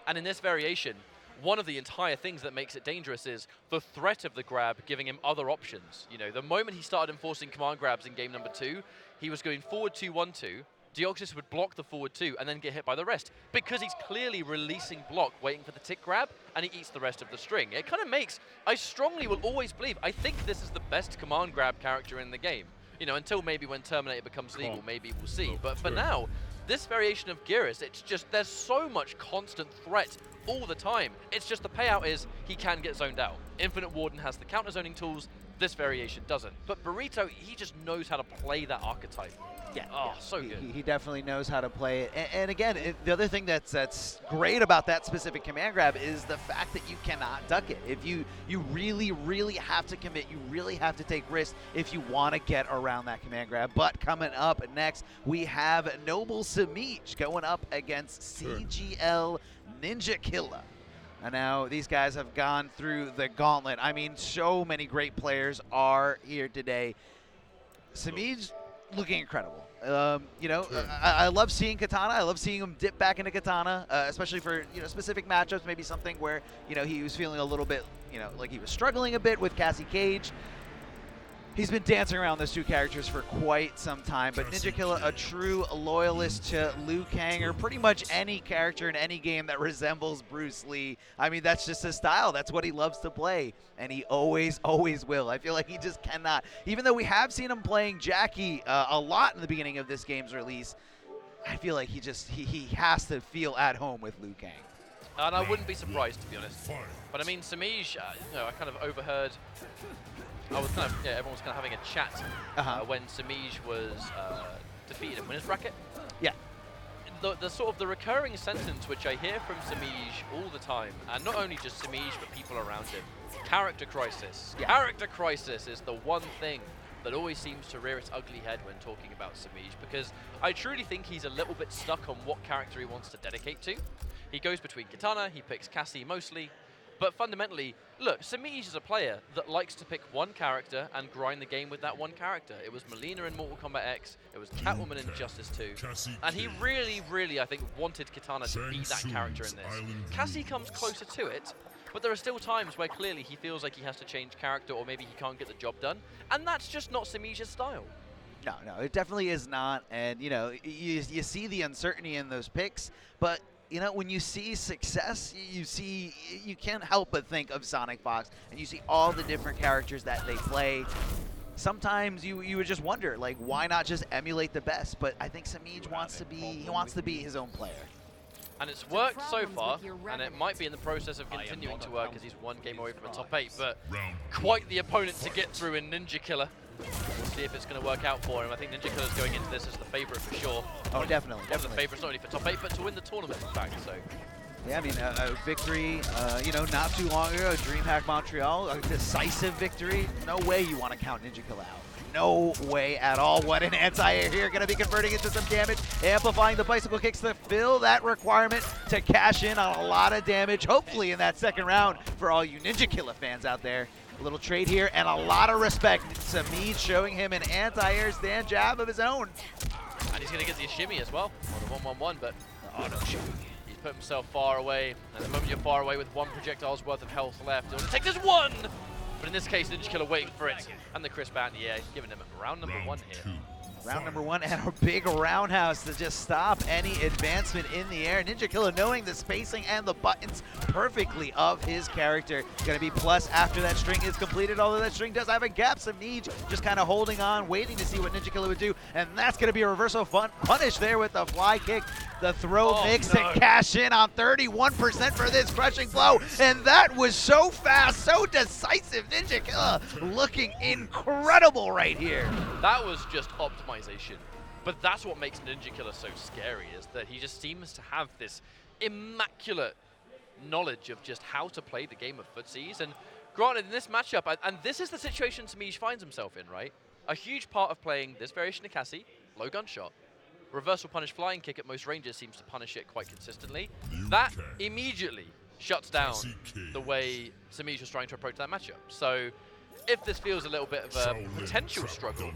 and in this variation, one of the entire things that makes it dangerous is the threat of the grab giving him other options. You know, the moment he started enforcing command grabs in game number 2, he was going forward 2-1-2, Deoxys would block the forward 2 and then get hit by the rest, because he's clearly releasing block, waiting for the tick grab, and he eats the rest of the string. It kind of makes, I strongly will always believe, I think this is the best command grab character in the game. You know, until maybe when Terminator becomes legal, maybe we'll see. But for now, this variation of Geras, it's just, there's so much constant threat all the time. It's just the payout is he can get zoned out. Infinite Warden has the counter zoning tools, this variation doesn't. But Burrito, he just knows how to play that archetype.
Yeah,
oh, so good.
He definitely knows how to play it. And again, the other thing that's great about that specific command grab is the fact that you cannot duck it. If you really have to commit, you really have to take risks if you want to get around that command grab. But coming up next, we have Noble Semiij going up against CGL Ninja Killa. And now these guys have gone through the gauntlet. I mean, so many great players are here today. Semiij looking incredible. You know, I love seeing Katana. I love seeing him dip back into Katana, especially for, you know, specific matchups, maybe something where, you know, he was feeling a little bit, you know, like he was struggling a bit with Cassie Cage. He's been dancing around those two characters for quite some time, but Ninja Killa, a true loyalist to Liu Kang, or pretty much any character in any game that resembles Bruce Lee. I mean, that's just his style. That's what he loves to play, and he always will. I feel like he just cannot. Even though we have seen him playing Jacqui a lot in the beginning of this game's release, I feel like he has to feel at home with Liu Kang.
And I wouldn't be surprised, to be honest. But I mean, Semiij, you know, I kind of overheard. I was kind of, yeah, everyone was kind of having a chat when Semiij was defeated in winner's bracket. Yeah. The sort of the recurring sentence which I hear from Semiij all the time, and not only just Semiij but people around him, character crisis. Yeah. Character crisis is the one thing that always seems to rear its ugly head when talking about Semiij, because I truly think he's a little bit stuck on what character he wants to dedicate to. He goes between Katana, he picks Cassie mostly, but fundamentally, look, Semiij is a player that likes to pick one character and grind the game with that one character. It was Melina in Mortal Kombat X, it was Catwoman in Justice 2, and he really, I think, wanted Katana to be that character in this. Cassie comes closer to it, but there are still times where clearly he feels like he has to change character, or maybe he can't get the job done, and that's just not Semiij's style.
No, it definitely is not, and you know, you see the uncertainty in those picks, but you know, when you see success, you can't help but think of SonicFox, and you see all the different characters that they play. Sometimes you would just wonder, like, why not just emulate the best? But I think Semiij wants to be his own player.
And it's worked so far, and it might be in the process of continuing to work as he's one game away from a top 8, but quite the opponent to get through in Ninja Killa. We'll see if it's going to work out for him. I think Ninja Killa's going into this as the favorite for sure.
Oh, definitely.
One of the favorites, not only for top 8, but to win the tournament, in fact. So.
Yeah, I mean, a victory, you know, not too long ago, DreamHack Montreal, a decisive victory. No way you want to count Ninja Killa out. No way at all. What an anti-air here, going to be converting into some damage, amplifying the bicycle kicks to fill that requirement to cash in on a lot of damage, hopefully in that second round for all you Ninja Killa fans out there. A little trade here and a lot of respect. Semiij showing him an anti-air stand jab of his own.
And he's going to get the shimmy as well, on the 1-1-1, but no shimmy. He's put himself far away, and the moment you're far away with one projectile's worth of health left, it'll take this one! But in this case, Ninja Killa waiting for it, and the crisp anti-air, he's giving him round number 1 here.
Round number 1 and a big roundhouse to just stop any advancement in the air. Ninja Killa knowing the spacing and the buttons perfectly of his character. Going to be plus after that string is completed, although that string does have a gap. Semiij just kind of holding on, waiting to see what Ninja Killa would do, and that's going to be a reversal punish there with the fly kick. The throw mix to cash in on 31% for this crushing blow, and that was so fast, so decisive. Ninja Killa looking incredible right here.
That was just optimization, but that's what makes Ninja Killa so scary, is that he just seems to have this immaculate knowledge of just how to play the game of footsies. And granted, in this matchup, and this is the situation Semiij finds himself in, right? A huge part of playing this variation of Cassie, low gunshot. Reversal punish flying kick at most ranges seems to punish it quite consistently. That immediately shuts down the way Semiij was trying to approach that matchup. So if this feels a little bit of a potential struggle,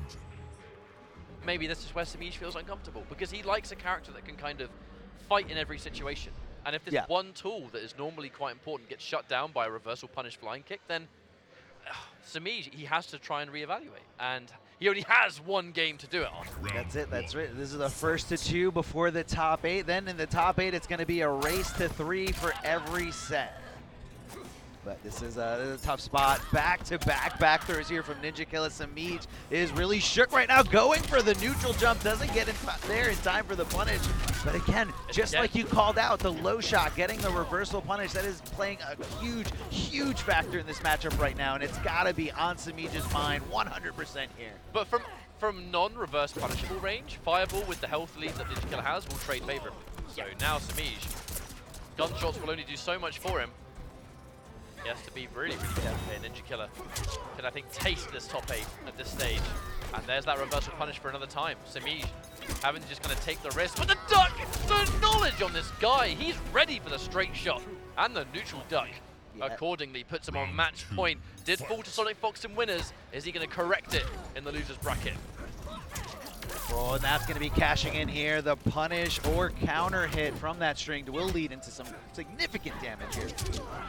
maybe this is where Semiij feels uncomfortable, because he likes a character that can kind of fight in every situation. And if this one tool that is normally quite important gets shut down by a reversal punish flying kick, then Semiij, he has to try and reevaluate. And he only has one game to do it on.
That's it. That's right. This is the first to 2 before the top 8. Then in the top 8, it's going to be a race to 3 for every set. But this is a tough spot. Back-to-back back throws here from Ninjakilla. Semiij is really shook right now, going for the neutral jump. Doesn't get in there in time for the punish. But again, just like you called out, the low shot, getting the reversal punish, that is playing a huge, huge factor in this matchup right now. And it's got to be on Semiij's mind 100% here.
But from non-reverse punishable range, Fireball with the health lead that Ninjakilla has will trade favorably. So now Semiij, gunshots will only do so much for him. He has to be really, really careful here. Ninjakilla can, I think, taste this top 8 at this stage. And there's that reversal punish for another time. Semiij having to just going to take the risk. But the duck, the knowledge on this guy. He's ready for the straight shot. And the neutral duck accordingly puts him on match point. Did fall to SonicFox in winners. Is he going to correct it in the loser's bracket?
Oh, and that's going to be cashing in here. The punish or counter hit from that string will lead into some significant damage here.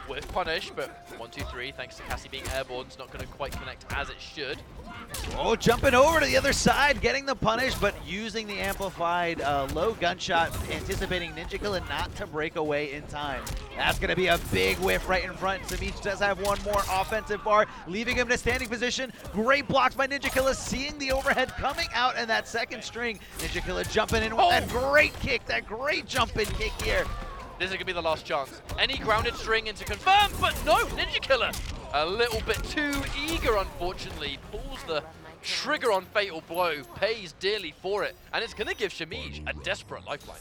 With punish, but 1, 2, 3, thanks to Cassie being airborne, it's not going to quite connect as it should.
Oh, jumping over to the other side, getting the punish, but using the amplified low gunshot, anticipating Ninjakilla not to break away in time. That's going to be a big whiff right in front. Semiij does have one more offensive bar, leaving him in a standing position. Great blocks by Ninjakilla, seeing the overhead coming out, and that second string. Ninjakilla jumping in with that great kick, that great jump-in kick here.
This is going to be the last chance. Any grounded string into confirm, but no, Ninjakilla a little bit too eager, unfortunately. Pulls the trigger on Fatal Blow, pays dearly for it, and it's going to give Semiij a desperate lifeline.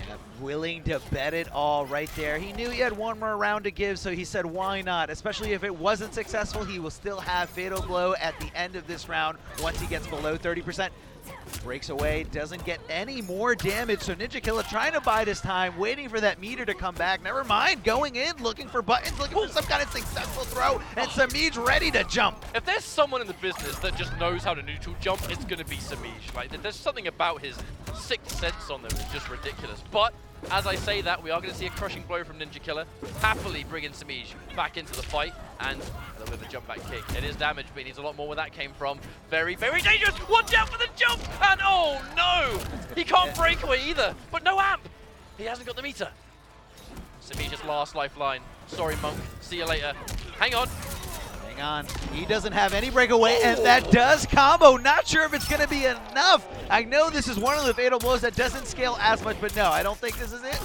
Yeah, willing to bet it all right there. He knew he had one more round to give, so he said, why not? Especially if it wasn't successful, he will still have Fatal Blow at the end of this round once he gets below 30%. Breaks away, doesn't get any more damage, so Ninjakilla trying to bide his time, waiting for that meter to come back. Never mind, going in, looking for buttons, looking for some kind of successful throw, and Semiij ready to jump.
If there's someone in the business that just knows how to neutral jump, it's going to be Semiij. Like, there's something about his sixth sense on them that's just ridiculous. But as I say that, we are going to see a crushing blow from Ninjakilla, happily bringing Semiij back into the fight, and a little bit of a jump back kick. It is damage, but he needs a lot more where that came from. Very, very dangerous. Watch out for the jump, and oh no! He can't break away either, but no amp. He hasn't got the meter. Semiij's last lifeline. Sorry, Monk. See you later. Hang on.
Hang on. He doesn't have any breakaway, and that does combo. Not sure if it's going to be enough. I know this is one of the Fatal Blows that doesn't scale as much, but no, I don't think this is it.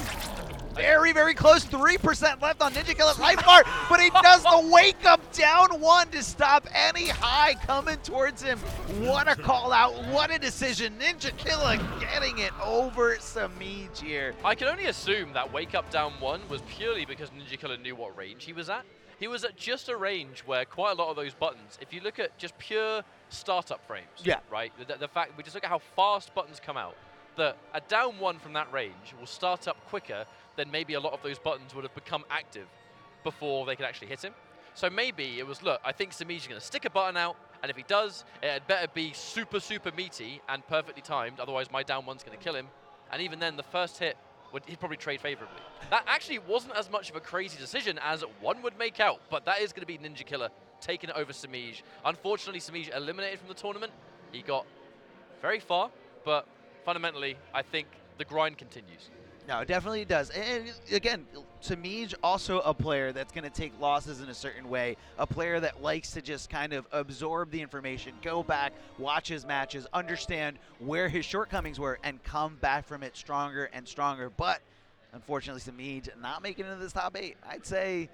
Very, very close. 3% left on Ninjakilla's life bar, but he does the wake up down one to stop any high coming towards him. What a call out. What a decision. Ninjakilla getting it over Semiij here.
I can only assume that wake up down one was purely because Ninjakilla knew what range he was at. He was at just a range where quite a lot of those buttons, if you look at just pure startup frames, right? The fact, we just look at how fast buttons come out, that a down one from that range will start up quicker than maybe a lot of those buttons would have become active before they could actually hit him. So maybe it was, look, I think Semiij is going to stick a button out, and if he does, it had better be super, super meaty and perfectly timed, otherwise my down one's going to kill him. And even then, the first hit, he'd probably trade favorably. That actually wasn't as much of a crazy decision as one would make out, but that is going to be Ninjakilla taking it over Semiij. Unfortunately, Semiij eliminated from the tournament. He got very far, but fundamentally, I think the grind continues.
No, it definitely does. And again, Semiij also a player that's going to take losses in a certain way, a player that likes to just kind of absorb the information, go back, watch his matches, understand where his shortcomings were, and come back from it stronger and stronger. But unfortunately, Semiij not making it into this top 8. I'd say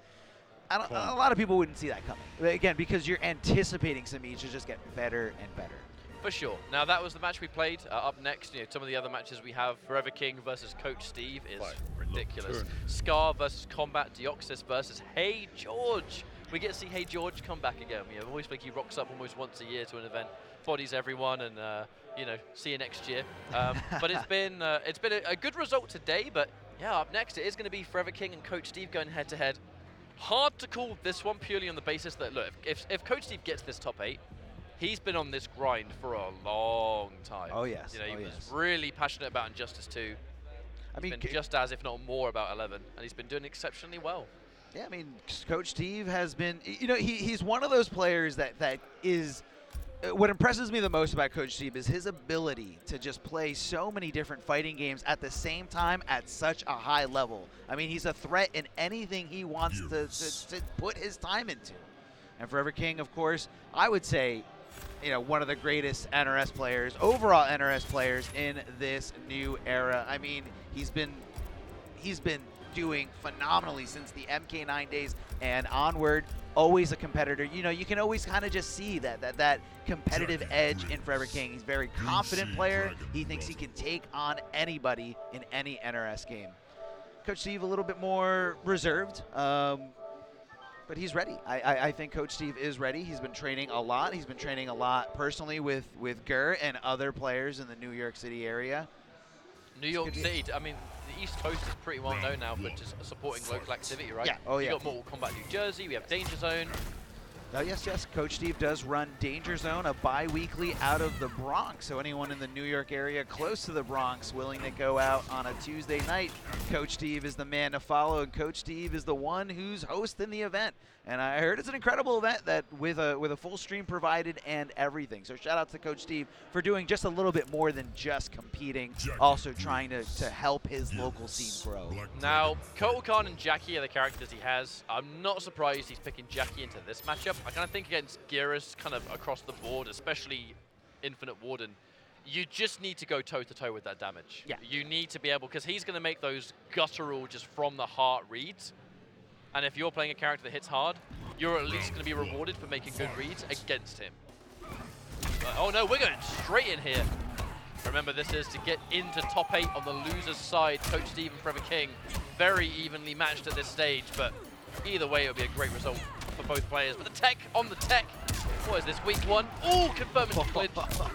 a lot of people wouldn't see that coming. But again, because you're anticipating Semiij to just get better and better.
For sure. Now, that was the match we played. Up next, some of the other matches we have, ForeverKing versus Coach Steve is ridiculous. Scar versus Kombat, Deoxys versus Hey George. We get to see Hey George come back again. You know, always think he rocks up almost once a year to an event, bodies everyone, and you know, see you next year. But it's been a good result today. But yeah, up next it is going to be ForeverKing and Coach Steve going head to head. Hard to call this one purely on the basis that, look, if Coach Steve gets this top 8, he's been on this grind for a long time.
Oh yes.
You know, he was really passionate about Injustice 2. I mean, been just as, if not more, about 11, and he's been doing exceptionally well.
Yeah, I mean, Coach Steve has been, you know, he's one of those players that is, what impresses me the most about Coach Steve is his ability to just play so many different fighting games at the same time at such a high level. I mean, he's a threat in anything he wants to put his time into. And ForeverKing, of course, I would say, you know, one of the greatest NRS players, overall NRS players in this new era. I mean, he's been doing phenomenally since the MK9 days and onward. Always a competitor. You know, you can always kind of just see that competitive edge in ForeverKing. He's a very confident player. He thinks he can take on anybody in any NRS game. Coach Steve a little bit more reserved, but he's ready. I think Coach Steve is ready. He's been training a lot. He's been training a lot personally with Gur and other players in the New York City area.
New York City, I mean, the East Coast is pretty well known now for just supporting local activity, right?
Yeah. Oh, yeah.
We've got Mortal Kombat New Jersey, we have Danger Zone.
Oh, yes, yes. Coach Steve does run Danger Zone, a bi-weekly out of the Bronx. So anyone in the New York area close to the Bronx willing to go out on a Tuesday night, Coach Steve is the man to follow, and Coach Steve is the one who's hosting the event. And I heard it's an incredible event that with a full stream provided and everything. So shout out to Coach Steve for doing just a little bit more than just competing, also trying to help his local scene grow.
Now, Kotal Khan and Jacqui are the characters he has. I'm not surprised he's picking Jacqui into this matchup. I kind of think against Geras, kind of across the board, especially Infinite Warden, you just need to go toe-to-toe with that damage.
Yeah.
You need to be able, because he's going to make those guttural, just from the heart reads. And if you're playing a character that hits hard, you're at least going to be rewarded for making good reads against him. But, oh no, we're going straight in here. Remember, this is to get into top 8 on the loser's side. Coach Steve and ForeverKing very evenly matched at this stage, but either way, it would be a great result for both players. But the tech on the tech. What is this, week 1? Oh, confirming the clinch.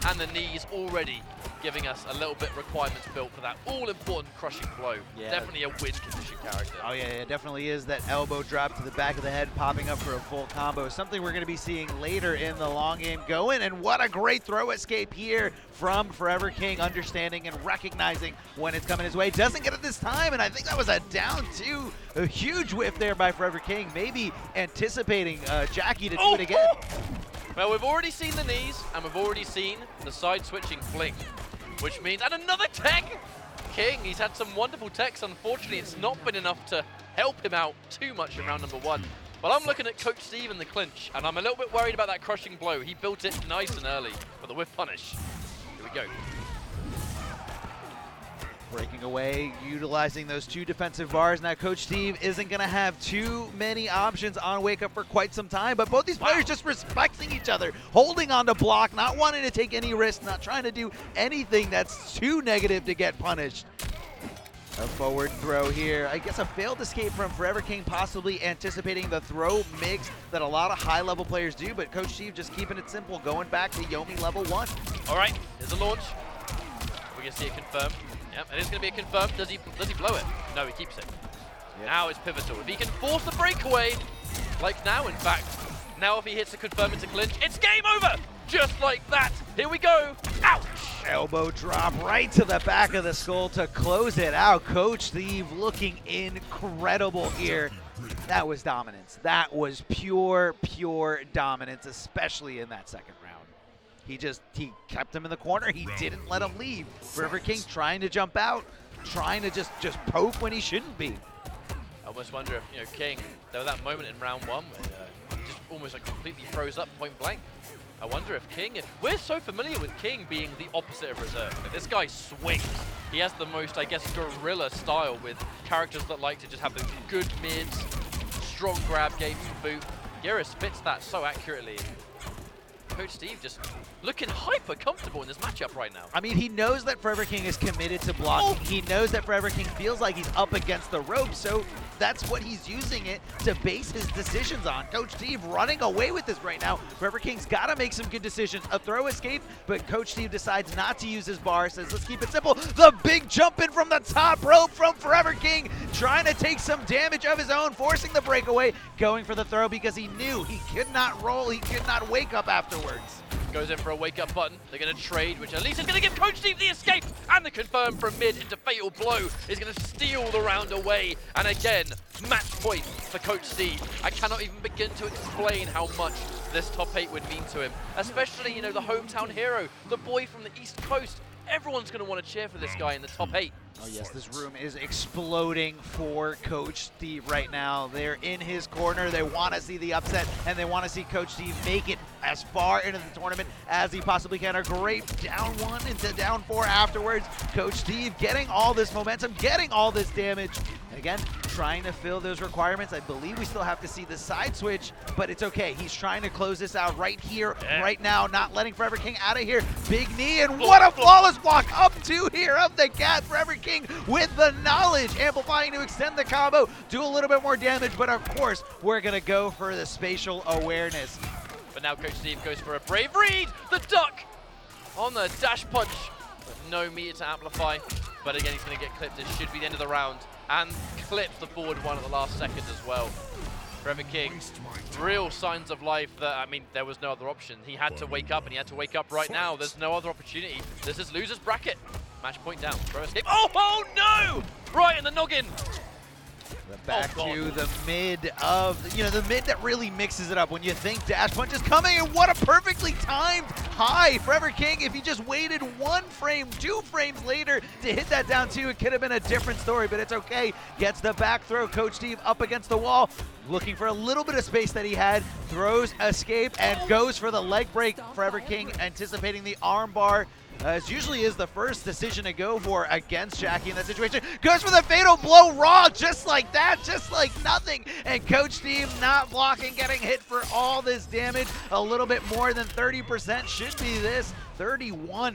And the knees already giving us a little bit requirements built for that all-important crushing blow.
Yeah.
Definitely a win condition character.
Oh yeah, it definitely is. That elbow drop to the back of the head, popping up for a full combo. Something we're going to be seeing later in the long game going. And what a great throw escape here from ForeverKing, understanding and recognizing when it's coming his way. Doesn't get it this time, and I think that was a down 2. A huge whiff there by ForeverKing, maybe anticipating Jacqui to do it again.
Well, we've already seen the knees, and we've already seen the side-switching fling, which means, and another tech! King, he's had some wonderful techs. Unfortunately, it's not been enough to help him out too much in round number 1. But I'm looking at Coach Steve in the clinch, and I'm a little bit worried about that crushing blow. He built it nice and early, but the whiff punish. Here we go.
Breaking away, utilizing those 2 defensive bars. Now Coach Steve isn't going to have too many options on Wake Up for quite some time, but both these players just respecting each other, holding on to block, not wanting to take any risks, not trying to do anything that's too negative to get punished. A forward throw here. I guess a failed escape from ForeverKing, possibly anticipating the throw mix that a lot of high-level players do, but Coach Steve just keeping it simple, going back to Yomi level 1.
All right, here's a launch. We're going to see it confirmed. Yep, it is going to be a confirmed. Does he blow it? No, he keeps it. Yep. Now it's pivotal. If he can force the breakaway, like now in fact, now if he hits the confirm into clinch, it's game over! Just like that. Here we go. Ouch!
Elbow drop right to the back of the skull to close it out. Coach Steve looking incredible here. That was dominance. That was pure dominance, especially in that second round. He kept him in the corner. He didn't let him leave. ForeverKing trying to jump out, trying to just poke when he shouldn't be.
I almost wonder if, you know, King, there was that moment in round 1 where he just almost like completely froze up point blank. I wonder if King, we're so familiar with King being the opposite of reserve. Like, this guy swings. He has the most, I guess, guerrilla style with characters that like to just have the good mids, strong grab games to boot. Geras fits that so accurately. Coach Steve just looking hyper comfortable in this matchup right now.
I mean, he knows that ForeverKing is committed to blocking. He knows that ForeverKing feels like he's up against the rope, so that's what he's using it to base his decisions on. Coach Steve running away with this right now. ForeverKing's got to make some good decisions. A throw escape, but Coach Steve decides not to use his bar, says, let's keep it simple. The big jump in from the top rope from ForeverKing, trying to take some damage of his own, forcing the breakaway, going for the throw because he knew he could not roll, he could not wake up afterwards.
Goes in for a wake-up button. They're going to trade, which at least is going to give Coach Steve the escape. And the confirm from mid into Fatal Blow is going to steal the round away. And again, match point for Coach Steve. I cannot even begin to explain how much this top 8 would mean to him. Especially, you know, the hometown hero, the boy from the East Coast. Everyone's going to want to cheer for this guy in the top 8.
Oh yes, this room is exploding for Coach Steve right now. They're in his corner. They want to see the upset, and they want to see Coach Steve make it as far into the tournament as he possibly can. A great down 1 into down 4 afterwards. Coach Steve getting all this momentum, getting all this damage. Again, trying to fill those requirements. I believe we still have to see the side switch, but it's okay. He's trying to close this out right here, right now, not letting ForeverKing out of here. Big knee, and what a flawless block up 2 here of the cat. ForeverKing with the knowledge, amplifying to extend the combo, do a little bit more damage, but of course, we're gonna go for the spatial awareness.
But now Coach Steve goes for a brave read. The duck on the dash punch, but no meter to amplify. But again, he's gonna get clipped. This should be the end of the round. And clips the forward 1 at the last second as well. ForeverKing, real signs of life that, I mean, there was no other option. He had to wake up, and he had to wake up right now. There's no other opportunity. This is loser's bracket. Match point down. Throw escape. Oh no! Right in the noggin.
Back to the mid of, you know, the mid that really mixes it up when you think dash punch is coming, and what a perfectly timed high. ForeverKing, if he just waited 1 frame, 2 frames later to hit that down 2, it could have been a different story, but it's okay. Gets the back throw. Coach Steve up against the wall, looking for a little bit of space that he had, throws escape and goes for the leg break. ForeverKing anticipating the arm bar. As usually is the first decision to go for against Jacqui in that situation. Goes for the fatal blow raw, just like that, just like nothing. And Coach Steve not blocking, getting hit for all this damage. A little bit more than 30% should be this. 31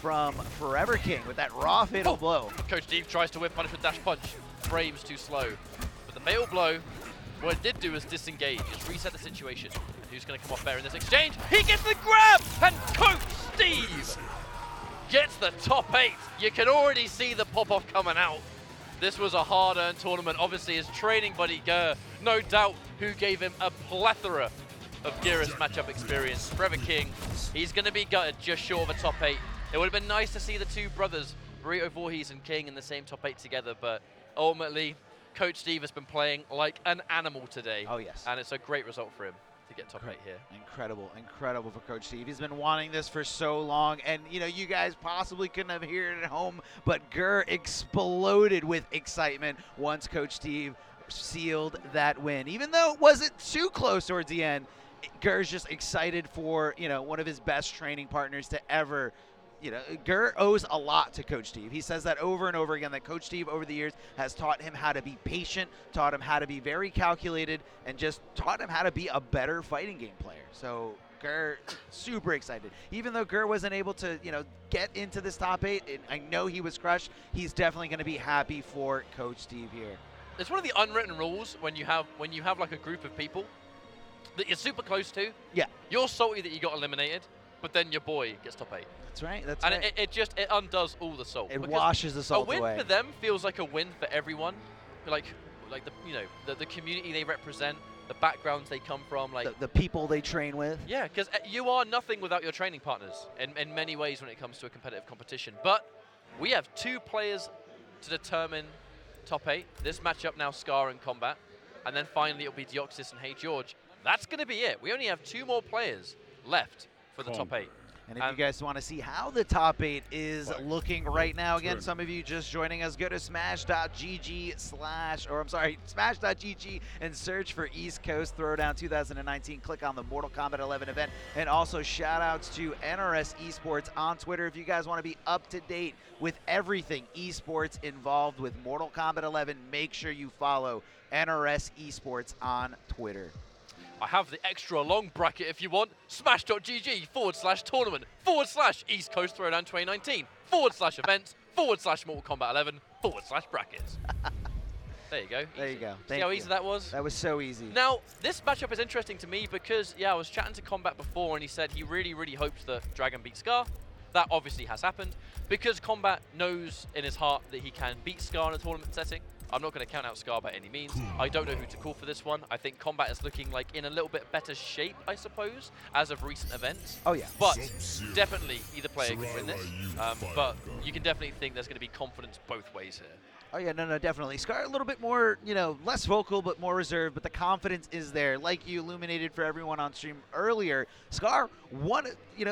from ForeverKing with that raw fatal blow.
Coach Steve tries to whip punish with dash punch. Frames too slow. But the fatal blow, what it did do was disengage, just reset the situation. And who's going to come off better in this exchange? He gets the grab! And Coach Steve gets the top 8. You can already see the pop-off coming out. This was a hard-earned tournament. Obviously, his training buddy, Ger, no doubt, who gave him a plethora of Geras matchup experience. ForeverKing, he's going to be gutted just short of a top 8. It would have been nice to see the 2 brothers, Burrito, Voorhees, and King, in the same top 8 together, but ultimately, Coach Steve has been playing like an animal today.
Oh, yes.
And it's a great result for him to get top 8 here.
Incredible, incredible for Coach Steve. He's been wanting this for so long, and you know, you guys possibly couldn't have heard it at home, but Ger exploded with excitement once Coach Steve sealed that win. Even though it wasn't too close towards the end, Ger's just excited for, you know, one of his best training partners to ever. You know, Ger owes a lot to Coach Steve. He says that over and over again, that Coach Steve over the years has taught him how to be patient, taught him how to be very calculated, and just taught him how to be a better fighting game player. So Ger, super excited. Even though Ger wasn't able to, you know, get into this top 8, I know he was crushed. He's definitely going to be happy for Coach Steve here.
It's one of the unwritten rules when you have like a group of people that you're super close to.
Yeah.
You're salty that you got eliminated, but then your boy gets top 8.
That's right. That's
and
right.
it undoes all the salt.
It washes the salt away.
A win for them feels like a win for everyone. Like the, you know, the community they represent, the backgrounds they come from, like
the people they train with.
Yeah, because you are nothing without your training partners in many ways when it comes to a competitive competition. But we have 2 players to determine top 8. This matchup now, Scar and Kombat, and then finally it'll be Deoxys and Hey George. That's going to be it. We only have 2 more players left for the top 8.
And if you guys want to see how the top 8 is looking right now, again, some of you just joining us, go to smash.gg and search for East Coast Throwdown 2019. Click on the Mortal Kombat 11 event. And also shout outs to NRS Esports on Twitter. If you guys want to be up to date with everything esports involved with Mortal Kombat 11, make sure you follow NRS Esports on Twitter.
I have the extra long bracket if you want. Smash.gg/tournament/East Coast Throwdown 2019 /events /Mortal Kombat 11 /brackets. There you go.
There you go.
See how easy that was?
That was so easy.
Now, this matchup is interesting to me because, yeah, I was chatting to Kombat before and he said he really, really hopes that Dragon beats Scar. That obviously has happened because Kombat knows in his heart that he can beat Scar in a tournament setting. I'm not going to count out Scar by any means. I don't know who to call for this one. I think Kombat is looking like in a little bit better shape, I suppose, as of recent events.
Oh, yeah.
But definitely either player can win this. But you can definitely think there's going to be confidence both ways here.
Oh, yeah, no, definitely. Scar a little bit more, less vocal but more reserved, but the confidence is there. Like you illuminated for everyone on stream earlier, Scar,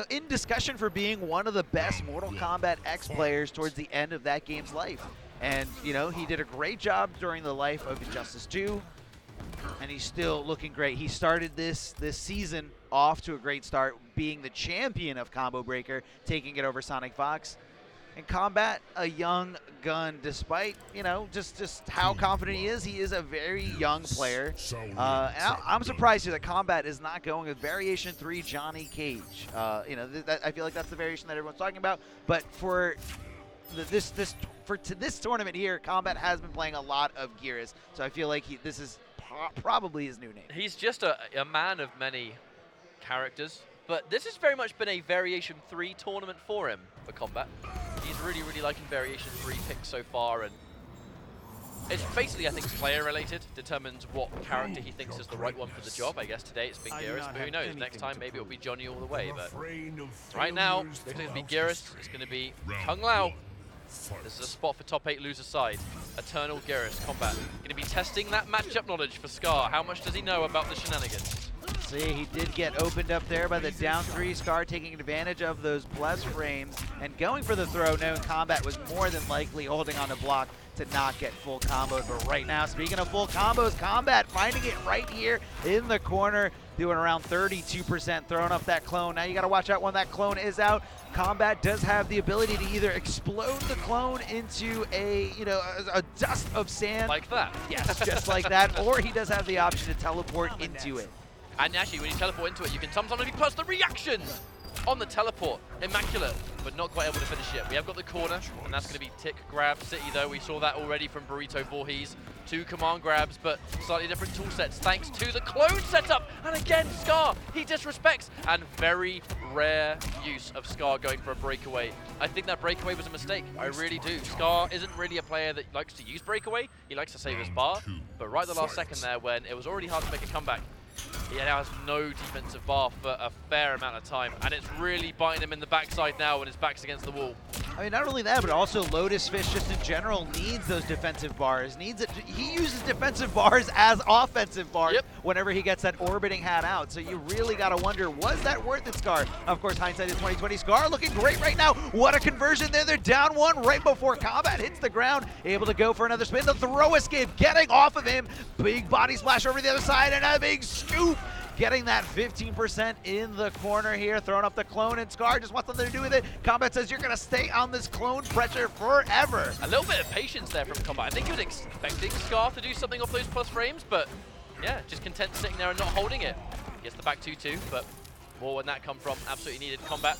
in discussion for being one of the best Mortal Kombat X players towards the end of that game's life. And, he did a great job during the life of Injustice 2, and he's still looking great. He started this season off to a great start, being the champion of Combo Breaker, taking it over SonicFox. And Kombat, a young gun, despite, just how confident he is a very young player. And I'm surprised here that Kombat is not going with Variation 3 Johnny Cage. I feel like that's the variation that everyone's talking about. But for this tournament here, Kombat has been playing a lot of Geras. So I feel like this is probably his new name.
He's just a man of many characters. But this has very much been a Variation 3 tournament for him, for Kombat. He's really, really liking Variation 3 picks so far, and it's basically, I think, player-related, determines what character he thinks is the right one for the job. I guess today it's been Geras, but who knows? Next time, maybe it'll be Johnny all the way. But right now, it's going to be Geras, it's going to be Kung Lao. This is a spot for top 8 loser side. Eternal Geras Kombat. Going to be testing that matchup knowledge for Scar. How much does he know about the shenanigans?
See, he did get opened up there by the down 3. Scar taking advantage of those bless frames and going for the throw, knowing Kombat was more than likely holding on the block to not get full combos. But right now, speaking of full combos, Kombat finding it right here in the corner, doing around 32%, throwing up that clone. Now you got to watch out when that clone is out. Kombat does have the ability to either explode the clone into a dust of sand.
Like that.
Yes, just like that. Or he does have the option to teleport into it.
And actually, when you teleport into it, you can sometimes only plus the reactions on the teleport. Immaculate, but not quite able to finish it. We have got the corner, and that's going to be tick, grab, city, though. We saw that already from Burrito Voorhees. 2 command grabs, but slightly different tool sets thanks to the clone setup. And again, Scar, he disrespects. And very rare use of Scar going for a breakaway. I think that breakaway was a mistake. I really do. Scar isn't really a player that likes to use breakaway. He likes to save his bar. But right at the last second there, when it was already hard to make a comeback, he now has no defensive bar for a fair amount of time, and it's really biting him in the backside now when his back's against the wall.
I mean, not only that, but also Lotus Fish just in general needs those defensive bars. He uses defensive bars as offensive bars whenever he gets that orbiting hat out. So you really got to wonder, was that worth it, Scar? Of course, hindsight is 20/20. Scar looking great right now. What a conversion there. They're down 1 right before Kombat hits the ground. Able to go for another spin. The throw escape getting off of him. Big body splash over the other side and a big scoop. Getting that 15% in the corner here, throwing up the clone, and Scar just wants something to do with it. Kombat says, you're going to stay on this clone pressure forever.
A little bit of patience there from Kombat. I think he was expecting Scar to do something off those plus frames, but yeah, just content sitting there and not holding it. Gets the back 2-2, but more when that come from. Absolutely needed Kombat.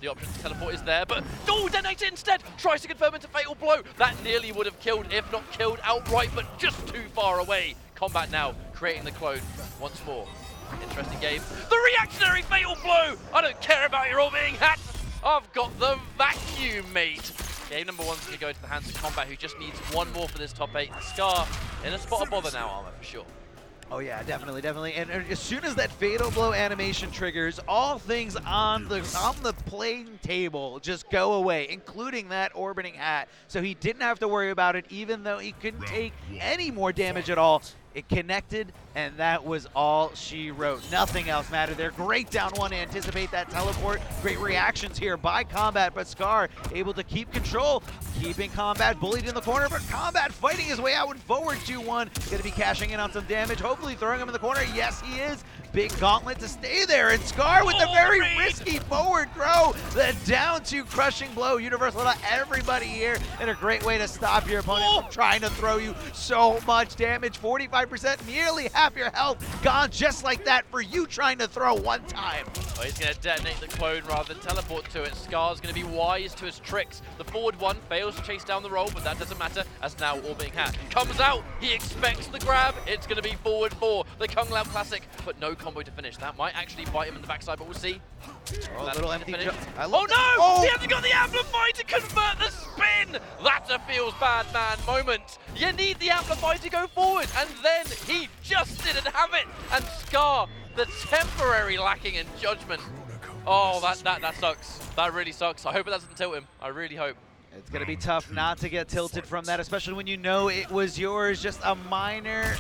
The option to teleport is there, but detonates it instead! Tries to confirm into Fatal Blow. That nearly would have killed, if not killed outright, but just too far away. Kombat now creating the clone once more. Interesting game. The reactionary Fatal Blow! I don't care about your orbiting hat! I've got the vacuum, mate! Game number 1's going to go into the hands of Kombat, who just needs 1 more for this top 8. Scar in a spot of bother now, Armor, for sure.
Oh yeah, definitely. And as soon as that Fatal Blow animation triggers, all things on the playing table just go away, including that orbiting hat. So he didn't have to worry about it, even though he couldn't take any more damage at all. It connected, and that was all she wrote. Nothing else mattered there. Great down 1 to anticipate that teleport. Great reactions here by Kombat, but Scar able to keep control. keeping Kombat bullied in the corner, but Kombat fighting his way out with forward 2-1. Going to be cashing in on some damage, hopefully throwing him in the corner. Yes, he is. Big gauntlet to stay there, and Scar with the very risky forward throw. The down 2 crushing blow. Universal to everybody here, and a great way to stop your opponent from trying to throw you so much damage. 45%, nearly half your health gone just like that for you trying to throw one time.
Oh, he's going to detonate the clone rather than teleport to it. Scar's going to be wise to his tricks. The forward 1 fails to chase down the roll, but that doesn't matter as now Orbiting Hat comes out. He expects the grab. It's going to be forward 4. The Kung Lao classic, but no combo to finish. That might actually bite him in the backside, but we'll see.
Oh, a little empty jump.
Oh no! Oh. He hasn't got the Amplify to convert the spin! That's a feels bad man moment. You need the Amplify to go forward, and then he just didn't have it. And Scar, the temporary lacking in judgment. Oh, that sucks. That really sucks. I hope it doesn't tilt him. I really hope.
It's going to be tough not to get tilted from that, especially when you know it was yours. Just a minor,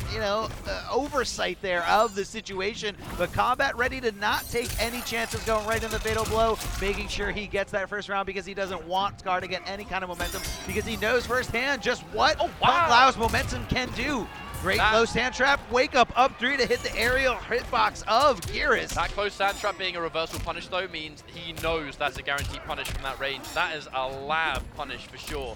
oversight there of the situation. But Kombat ready to not take any chances going right in the fatal blow, making sure he gets that first round because he doesn't want Scar to get any kind of momentum because he knows firsthand just what Kung Lao's momentum can do. Great low sand trap, wake up 3 to hit the aerial hitbox of Geras.
That close sand trap being a reversal punish though means he knows that's a guaranteed punish from that range. That is a lab punish for sure.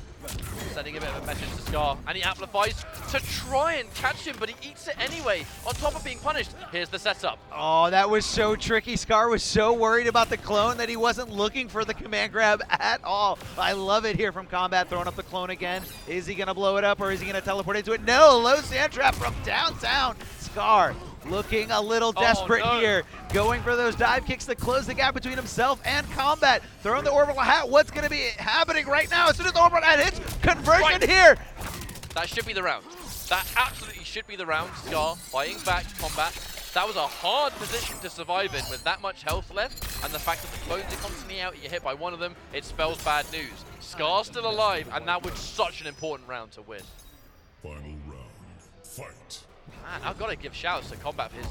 Sending a bit of a message to Scar, and he amplifies to try and catch him, but he eats it anyway, on top of being punished. Here's the setup.
Oh, that was so tricky. Scar was so worried about the clone that he wasn't looking for the command grab at all. I love it here from Kombat, throwing up the clone again. Is he gonna blow it up, or is he gonna teleport into it? No, low sand trap from downtown. Scar looking a little desperate here, going for those dive kicks to close the gap between himself and Kombat. Throwing the orbital hat. What's going to be happening right now? As soon as the orbital hat hits, conversion here.
That should be the round. That absolutely should be the round. Scar fighting back Kombat. That was a hard position to survive in with that much health left, and the fact that the clones are constantly out, you get hit by one of them, it spells bad news. Scar's still alive, and that was such an important round to win.
Final round, fight.
Man, I've got to give shouts to Kombat for his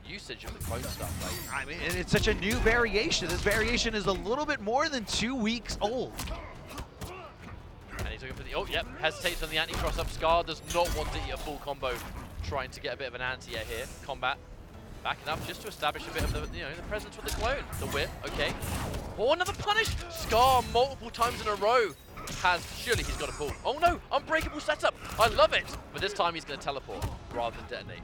usage of the clone stuff.
I mean, it's such a new variation. This variation is a little bit more than 2 weeks old.
And he's looking for the, hesitates on the anti-cross up. Scar does not want to eat a full combo, trying to get a bit of an anti-air here. Kombat backing up just to establish a bit of the, the presence with the clone. The whip, okay. Oh, another punish! Scar multiple times in a row. Surely he's got a pull. Oh no, unbreakable setup. I love it. But this time he's going to teleport rather than detonate.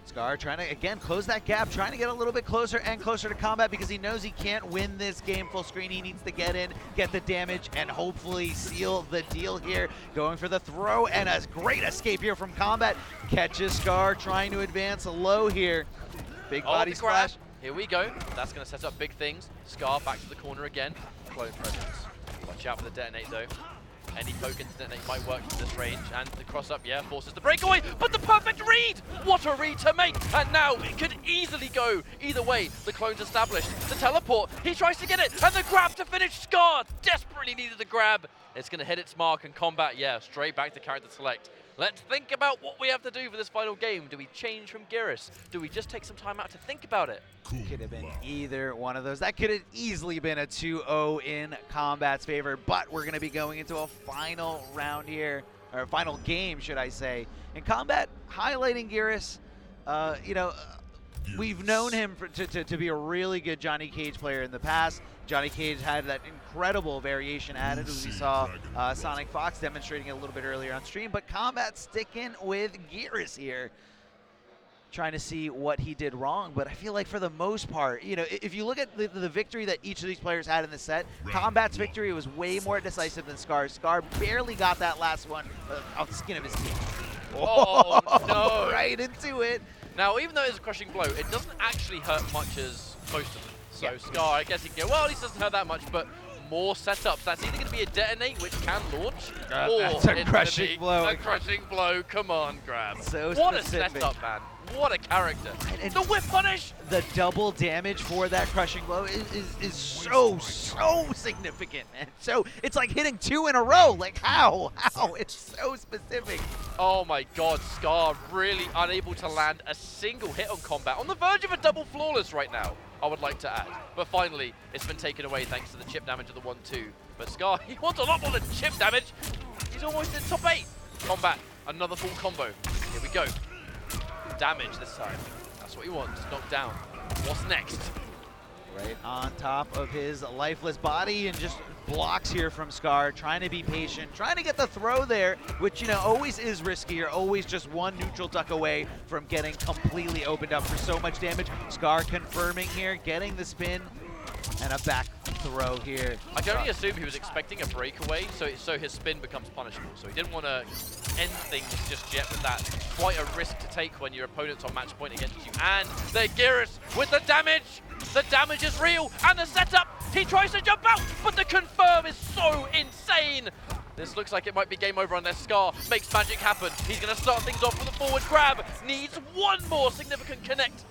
Scar trying to, again, close that gap, trying to get a little bit closer and closer to Kombat because he knows he can't win this game full screen. He needs to get in, get the damage, and hopefully seal the deal here. Going for the throw, and a great escape here from Kombat. Catches Scar, trying to advance low here. Big body splash.
Here we go. That's going to set up big things. Scar back to the corner again. Clone presence. Watch out for the detonate though. Any token to detonate might work from this range. And the cross up, forces the breakaway. But the perfect read! What a read to make! And now it could easily go either way. The clone's established. The teleport. He tries to get it. And the grab to finish. Scar desperately needed the grab. It's going to hit its mark and Kombat, straight back to character select. Let's think about what we have to do for this final game. Do we change from Geras? Do we just take some time out to think about it?
Could have been either one of those. That could have easily been a 2-0 in Kombat's favor, but we're going to be going into a final round here, or a final game, should I say. In Kombat, highlighting Geras, we've known him to be a really good Johnny Cage player in the past. Johnny Cage had that incredible variation added, as we saw SonicFox demonstrating it a little bit earlier on stream. But Kombat sticking with Geras here, trying to see what he did wrong. But I feel like for the most part, if you look at the victory that each of these players had in the set, Kombat's victory was way more decisive than Scar's. Scar barely got that last one off the skin of his teeth.
Oh, no.
Right into it.
Now, even though it's a crushing blow, it doesn't actually hurt much as most of them. So Scar, I guess you can go, well, at least it doesn't hurt that much, but more setups. That's either going to be a detonate, which can launch, or
that's a crushing blow.
A crushing blow. Come on, grab.
So
what
specific.
a setup, man. What a character.
And
the whip punish!
The double damage for that crushing blow is so significant, man. So it's like hitting 2 in a row. Like how? It's so specific.
Oh my god, Scar really unable to land a single hit on Kombat. On the verge of a double flawless right now, I would like to add. But finally, it's been taken away thanks to the chip damage of the 1-2. But Scar, he wants a lot more than chip damage. He's almost in top 8. Kombat, another full combo. Here we go. Damage this time. That's what he wants. Knocked down. What's next?
Right on top of his lifeless body, and just blocks here from Scar, trying to be patient, trying to get the throw there, which, you know, always is risky. You're always just one neutral duck away from getting completely opened up for so much damage. Scar confirming here, getting the spin, and a back throw here.
I can only assume he was expecting a breakaway, so his spin becomes punishable. So he didn't want to end things just yet with that. Quite a risk to take when your opponent's on match point against you. And there, Geras with the damage. The damage is real, and the setup. He tries to jump out, but the confirm is so insane. This looks like it might be game over unless Scar makes magic happen. He's going to start things off with a forward grab. Needs one more significant connect.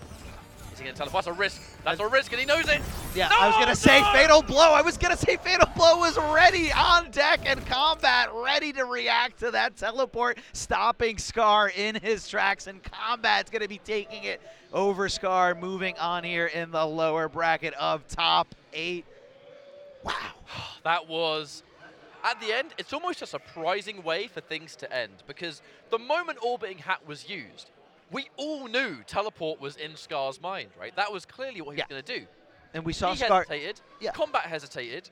Is he going to teleport? That's a risk. That's a risk, and he knows it.
Yeah,
no,
I was going to say Fatal Blow. I was going to say Fatal Blow was ready on deck, and Kombat ready to react to that teleport, stopping Scar in his tracks, and Kombat's going to be taking it over Scar, moving on here in the lower bracket of top 8. Wow.
That was, at the end, it's almost a surprising way for things to end, because the moment Orbiting Hat was used, we all knew teleport was in Scar's mind, right? That was clearly what he was going to do.
And we saw
he
Scar
hesitated, Kombat hesitated,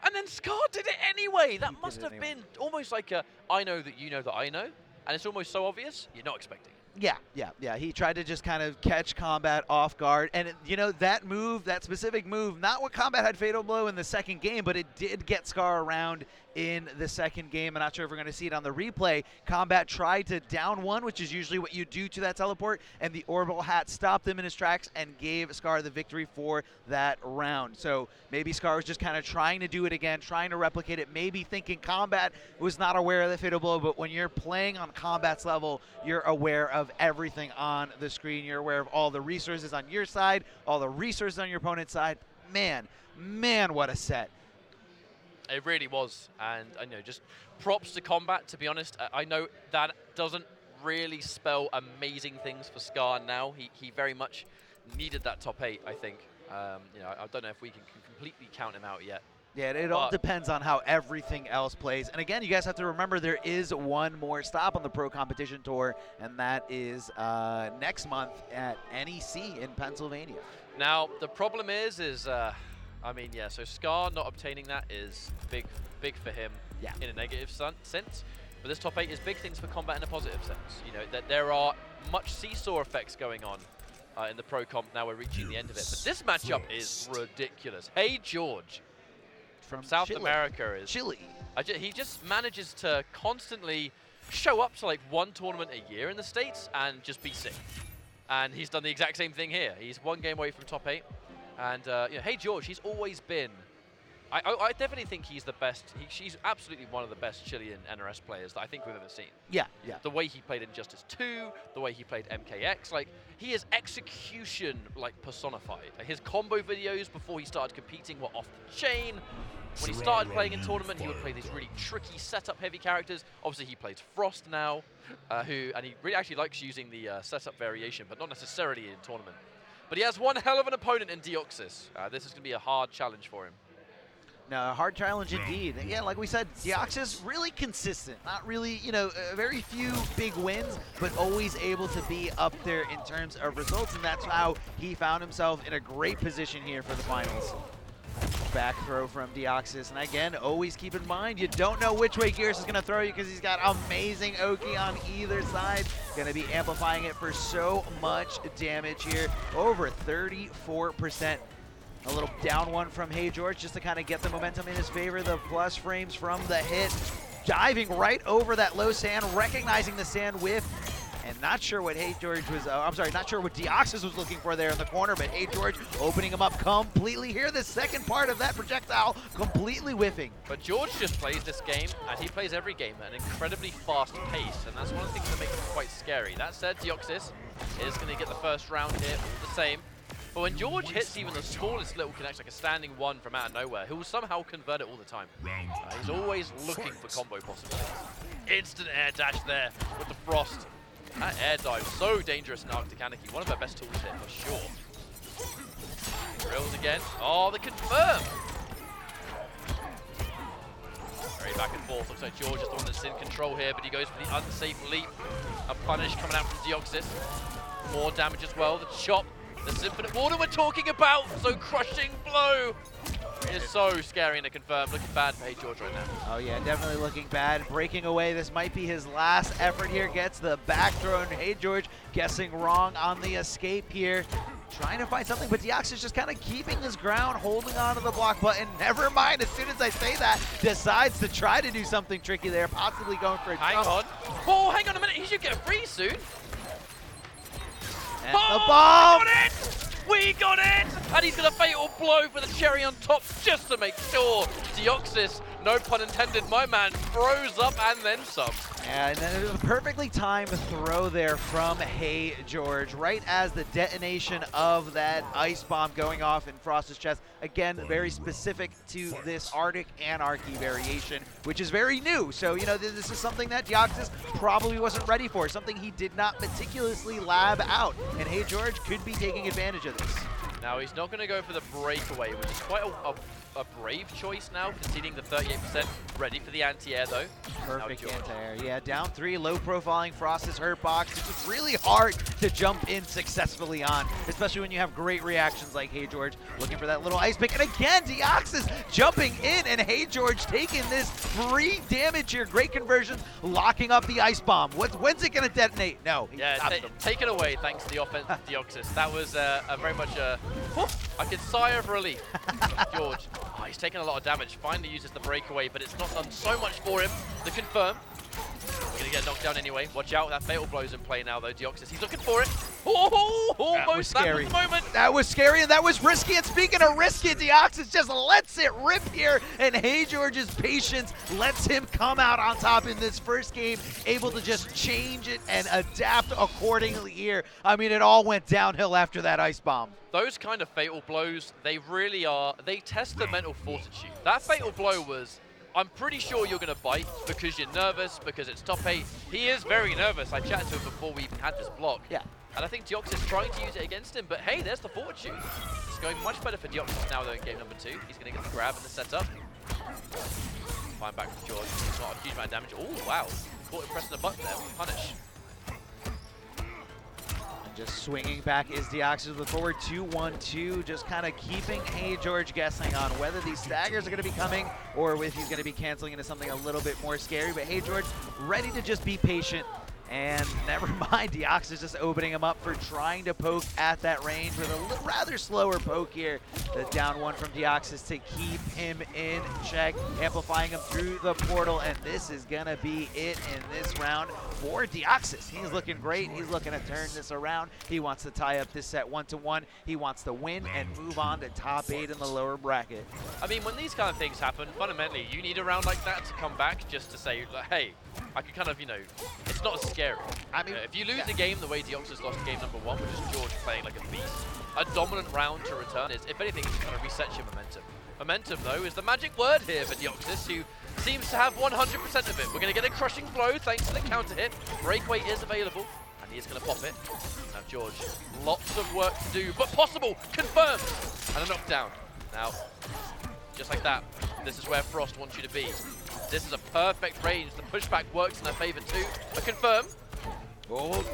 and then Scar did it anyway. That must have been almost like a, I know that you know that I know, and it's almost so obvious, you're not expecting it.
Yeah. He tried to just kind of catch Kombat off guard. And, you know, that move, that specific move, not what Kombat had Fatal Blow in the second game, but it did get Scar around in the second game. I'm not sure if we're going to see it on the replay. Kombat tried to down one, which is usually what you do to that teleport, and the Orbital Hat stopped him in his tracks and gave Scar the victory for that round. So maybe Scar was just kind of trying to do it again, trying to replicate it, maybe thinking Kombat was not aware of the Fatal Blow, but when you're playing on Kombat's level, you're aware of everything on the screen. You're aware of all the resources on your side, all the resources on your opponent's side. Man, what a set.
It really was, and I know, just props to Kombat, to be honest. I know that doesn't really spell amazing things for Scar now. He very much needed that top 8, I think. You know, I don't know if we can completely count him out yet.
Yeah, it all depends on how everything else plays. And again, you guys have to remember there is one more stop on the Pro Competition Tour, and that is next month at NEC in Pennsylvania.
Now, the problem is I mean, yeah, so Scar not obtaining that is big for him in a negative sense. But this top 8 is big things for Kombat in a positive sense. You know, that there are much seesaw effects going on in the Pro Comp. Now we're reaching the end of it. But this matchup is ridiculous. Hey, George. From South America is
Chile.
He just manages to constantly show up to like one tournament a year in the States and just be sick. And he's done the exact same thing here. He's one game away from top 8. And you know, Hey George, he's always been. I definitely think he's the best. He's absolutely one of the best Chilean NRS players that I think we've ever seen. Yeah. The way he played Injustice 2, the way he played MKX, like he is execution like personified. Like, his combo videos before he started competing were off the chain. When he started playing in tournament, he would play these really tricky setup-heavy characters. Obviously, he plays Frost now, and he really actually likes using the setup variation, but not necessarily in tournament. But he has one hell of an opponent in Deoxys. This is going to be a hard challenge for him.
No, a hard challenge indeed. Yeah, like we said, Deoxys really consistent. Not really, you know, very few big wins, but always able to be up there in terms of results, and that's how he found himself in a great position here for the finals. Back throw from Deoxys, and again, always keep in mind, you don't know which way Geras is going to throw you because he's got amazing Oki on either side. Going to be amplifying it for so much damage here, over 34%. A little down one from Hey George just to kind of get the momentum in his favor. The plus frames from the hit. Diving right over that low sand, recognizing the sand whiff. And not sure what Hey George was, not sure what Deoxys was looking for there in the corner, but Hey George opening him up completely here. The second part of that projectile completely whiffing.
But George just plays this game, and he plays every game at an incredibly fast pace, and that's one of the things that makes him quite scary. That said, Deoxys is going to get the first round here, all the same. But when George hits even the smallest little connection, like a standing one from out of nowhere, he will somehow convert it all the time. He's always looking for combo possibilities. Instant air dash there with the Frost. That air dive, so dangerous in Arctic Anarchy. One of their best tools here, for sure. Drills again. Oh, the confirm! Very back and forth. Looks like George is the one that's in control here, but he goes for the unsafe leap. A punish coming out from Deoxys. More damage as well. The chop. This infinite water we're talking about. So crushing blow. It is so scary and a confirm. Looking bad for Hey George right now.
Oh yeah, definitely looking bad. Breaking away. This might be his last effort here. Gets the back throw, and Hey George guessing wrong on the escape here. Trying to find something, but Deoxys just kind of keeping his ground, holding on to the block button. Never mind, as soon as I say that, decides to try to do something tricky there, possibly going for a
Hang
jump.
on. Oh, hang on a minute. He should get a free soon.
And the bomb!
We got it! We got it! And he's got a fatal blow for the cherry on top just to make sure. Deoxys, no pun intended, my man froze up and then some.
Yeah, and then it was a perfectly timed throw there from Hey George, right as the detonation of that ice bomb going off in Frost's chest. Again, very specific to this Arctic Anarchy variation, which is very new. So, you know, this is something that Deoxys probably wasn't ready for, something he did not meticulously lab out. And Hey George could be taking advantage of this.
Now, he's not going to go for the breakaway, which is quite a brave choice now, conceding the 38%. Ready for the anti-air, though.
Perfect anti-air. Yeah, down 3, low profiling Frost's hurt box. It's really hard to jump in successfully on, especially when you have great reactions like Hey George looking for that little ice pick. And again, Deoxys jumping in, and Hey George taking this free damage here. Great conversions, locking up the ice bomb. When's it going to detonate? No.
Take it away, thanks to the offense of Deoxys. That was a very much a sigh of relief. George, he's taking a lot of damage. Finally uses the breakaway, but it's not done so much for him. The confirm. He's going to get knocked down anyway. Watch out, that fatal blow's in play now, though. Deoxys, he's looking for it. Oh, almost.
That was scary.
That was the moment.
That was scary, and that was risky. And speaking of risky, Deoxys just lets it rip here, and Hey George's patience lets him come out on top in this first game, able to just change it and adapt accordingly here. I mean, it all went downhill after that ice bomb.
Those kind of fatal blows, they really are, they test the mental fortitude. That fatal blow was, I'm pretty sure you're going to bite because you're nervous, because it's top 8. He is very nervous. I chatted to him before we even had this block.
Yeah.
And I think Deoxys is trying to use it against him, but hey, there's the fortitude. It's going much better for Deoxys now, though, in game number 2. He's going to get the grab and the setup. Fine back from George. Not a huge amount of damage. Oh, wow. Caught him pressing the button there. Punish.
Just swinging back is Deoxys with forward 2-1-2, just kind of keeping Hey George guessing on whether these staggers are going to be coming or if he's going to be canceling into something a little bit more scary. But Hey George ready to just be patient. And never mind, Deoxys just opening him up for trying to poke at that range with a rather slower poke here. The down 1 from Deoxys to keep him in check, amplifying him through the portal, and this is gonna be it in this round for Deoxys. He's looking great. He's looking to turn this around. He wants to tie up this set 1-1. He wants to win and move on to top 8 in the lower bracket.
I mean, when these kind of things happen, fundamentally, you need a round like that to come back just to say, like, hey, I could kind of, you know, it's not as scary.
I mean,
if you lose a game the way Deoxys lost game number 1, which is George playing like a beast, a dominant round to return is, if anything, it's going to reset your momentum. Momentum, though, is the magic word here for Deoxys, who seems to have 100% of it. We're going to get a crushing blow thanks to the counter hit. Breakaway is available, and he is going to pop it. Now, George, lots of work to do, but possible, confirmed, and a knockdown. Now, just like that, this is where Frost wants you to be. This is a perfect range. The pushback works in their favor too. A confirm. Oh,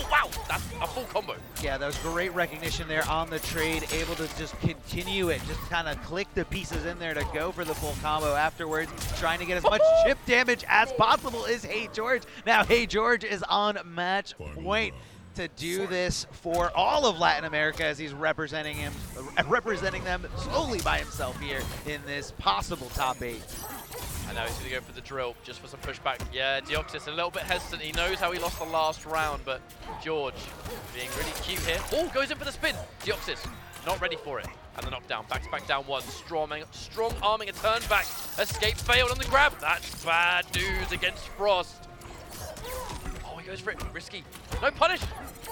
wow, that's a full combo.
Yeah, that was great recognition there on the trade, able to just continue it, just kind of click the pieces in there to go for the full combo afterwards, trying to get as much chip damage as possible is Hey George. Now Hey George is on match point to do this for all of Latin America as he's representing them solely by himself here in this possible top 8.
And now he's going to go for the drill, just for some pushback. Yeah, Deoxys a little bit hesitant. He knows how he lost the last round, but George being really cute here. Oh, goes in for the spin. Deoxys not ready for it. And the knockdown, back-to-back down 1. Strong arming a turn back. Escape failed on the grab. That's bad news against Frost. goes for it. Risky. No punish.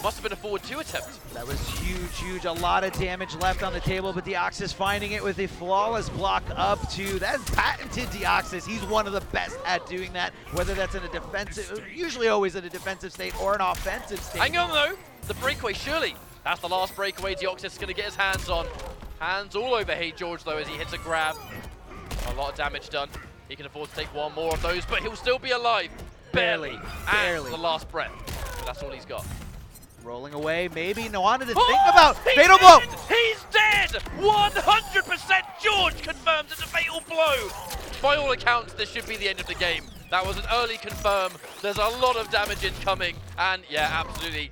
Must have been a forward 2 attempt.
That was huge, huge. A lot of damage left on the table, but Deoxys finding it with a flawless block up to, that's patented Deoxys. He's one of the best at doing that, whether that's in a defensive, usually always in a defensive state or an offensive state.
Hang on though, the breakaway surely. That's the last breakaway Deoxys is going to get his hands on. Hands all over Hey George though as he hits a grab. A lot of damage done. He can afford to take one more of those, but he'll still be alive. Barely.
Barely.
And the last breath. But that's all he's got.
Rolling away, maybe. No one to think about. Fatal blow!
He's dead! 100% George confirms it's a fatal blow. By all accounts, this should be the end of the game. That was an early confirm. There's a lot of damage incoming. And yeah, absolutely.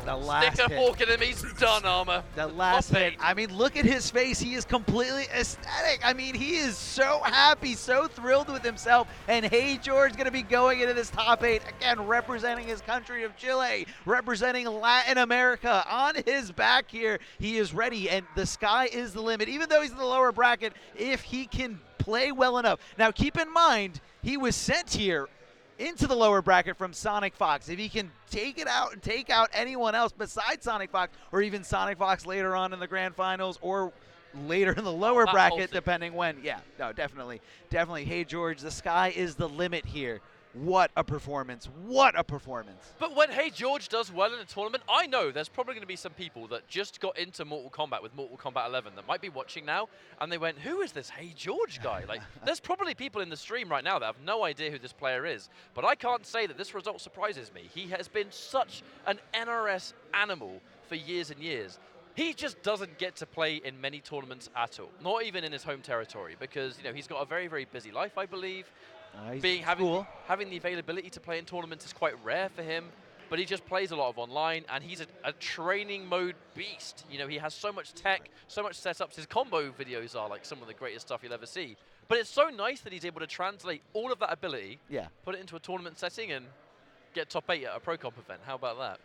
The last
Stick a fork in him, he's done, Armor.
The last hit. I mean, look at his face. He is completely ecstatic. I mean, he is so happy, so thrilled with himself. And Hey George going to be going into this top 8, again, representing his country of Chile, representing Latin America. On his back here, he is ready, and the sky is the limit. Even though he's in the lower bracket, if he can play well enough. Now, keep in mind, he was sent here into the lower bracket from SonicFox. If he can take it out and take out anyone else besides SonicFox, or even SonicFox later on in the grand finals, or later in the lower bracket, depending when. Yeah, no, definitely. Definitely. Hey, George, the sky is the limit here. What a performance. What a performance.
But when Hey George does well in a tournament, I know there's probably going to be some people that just got into Mortal Kombat with Mortal Kombat 11 that might be watching now, and they went, who is this Hey George guy? Like, there's probably people in the stream right now that have no idea who this player is. But I can't say that this result surprises me. He has been such an NRS animal for years and years. He just doesn't get to play in many tournaments at all, not even in his home territory, because he's got a very, very busy life, I believe. Having the availability to play in tournaments is quite rare for him, but he just plays a lot of online, and he's a training mode beast. He has so much tech, so much setups. His combo videos are like some of the greatest stuff you'll ever see. But it's so nice that he's able to translate all of that ability, put it into a tournament setting, and get top 8 at a pro comp event. How about that?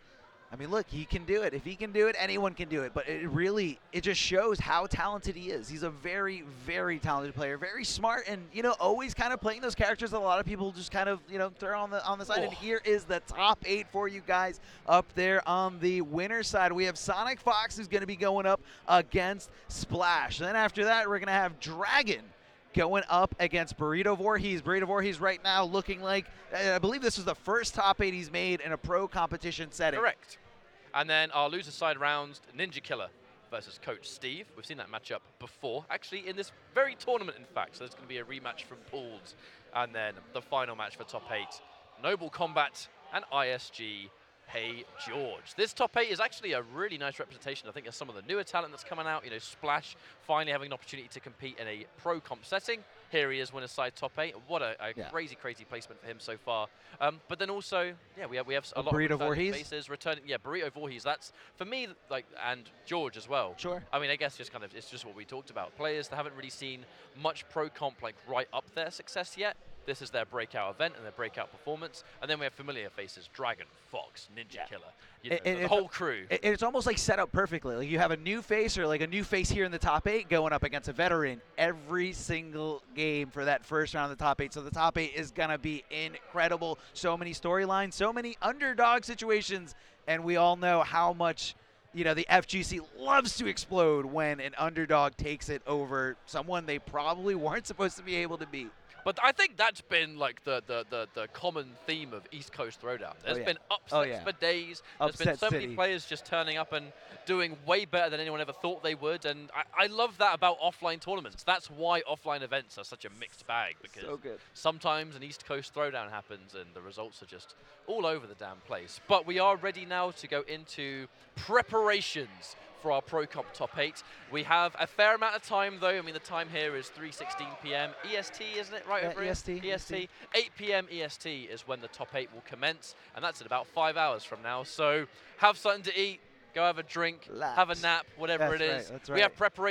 I mean, look, he can do it. If he can do it, anyone can do it. But it just shows how talented he is. He's a very, very talented player, very smart, and always kind of playing those characters that a lot of people just kind of throw on the side. And here is the top 8 for you guys up there on the winner's side. We have SonicFox, who's going to be going up against Splash. Then after that, we're going to have Dragon going up against Burrito Voorhees. Burrito Voorhees right now looking like, I believe this was the first top 8 he's made in a pro competition setting.
Correct. And then our loser side rounds, Ninja Killer versus Coach Steve. We've seen that matchup before, actually in this very tournament, in fact. So there's going to be a rematch from pools. And then the final match for top 8, Noble Kombat and ISG Hey George. This top 8 is actually a really nice representation, I think, of some of the newer talent that's coming out. Splash finally having an opportunity to compete in a pro comp setting. Here he is, winner side top 8. What a crazy, crazy placement for him so far. But then also, we have a lot
Burrito
of
Voorhees
faces returning. Yeah, Burrito Voorhees. That's for me, and George as well.
Sure.
I mean, I guess it's just what we talked about. Players that haven't really seen much pro comp right up their success yet. This is their breakout event and their breakout performance. And then we have familiar faces, Dragon, Fox, Ninja Killer, the whole crew.
It's almost like set up perfectly. Like you have a new face or like a new face here in the top 8 going up against a veteran every single game for that first round of the top 8. So the top 8 is going to be incredible. So many storylines, so many underdog situations. And we all know how much the FGC loves to explode when an underdog takes it over someone they probably weren't supposed to be able to beat.
But I think that's been the common theme of East Coast Throwdown. There's been upsets for days. There's been so many players just turning up and doing way better than anyone ever thought they would. And I love that about offline tournaments. That's why offline events are such a mixed bag, because sometimes an East Coast Throwdown happens and the results are just all over the damn place. But we are ready now to go into preparations for our Pro Comp top 8. We have a fair amount of time, though. I mean, the time here is 3:16 p.m. EST, isn't it? Right over
EST.
here? EST. 8 p.m. EST is when the top 8 will commence, and that's in about 5 hours from now. So have something to eat, go have a drink, have a nap, whatever it is.
That's right.
We have preparation.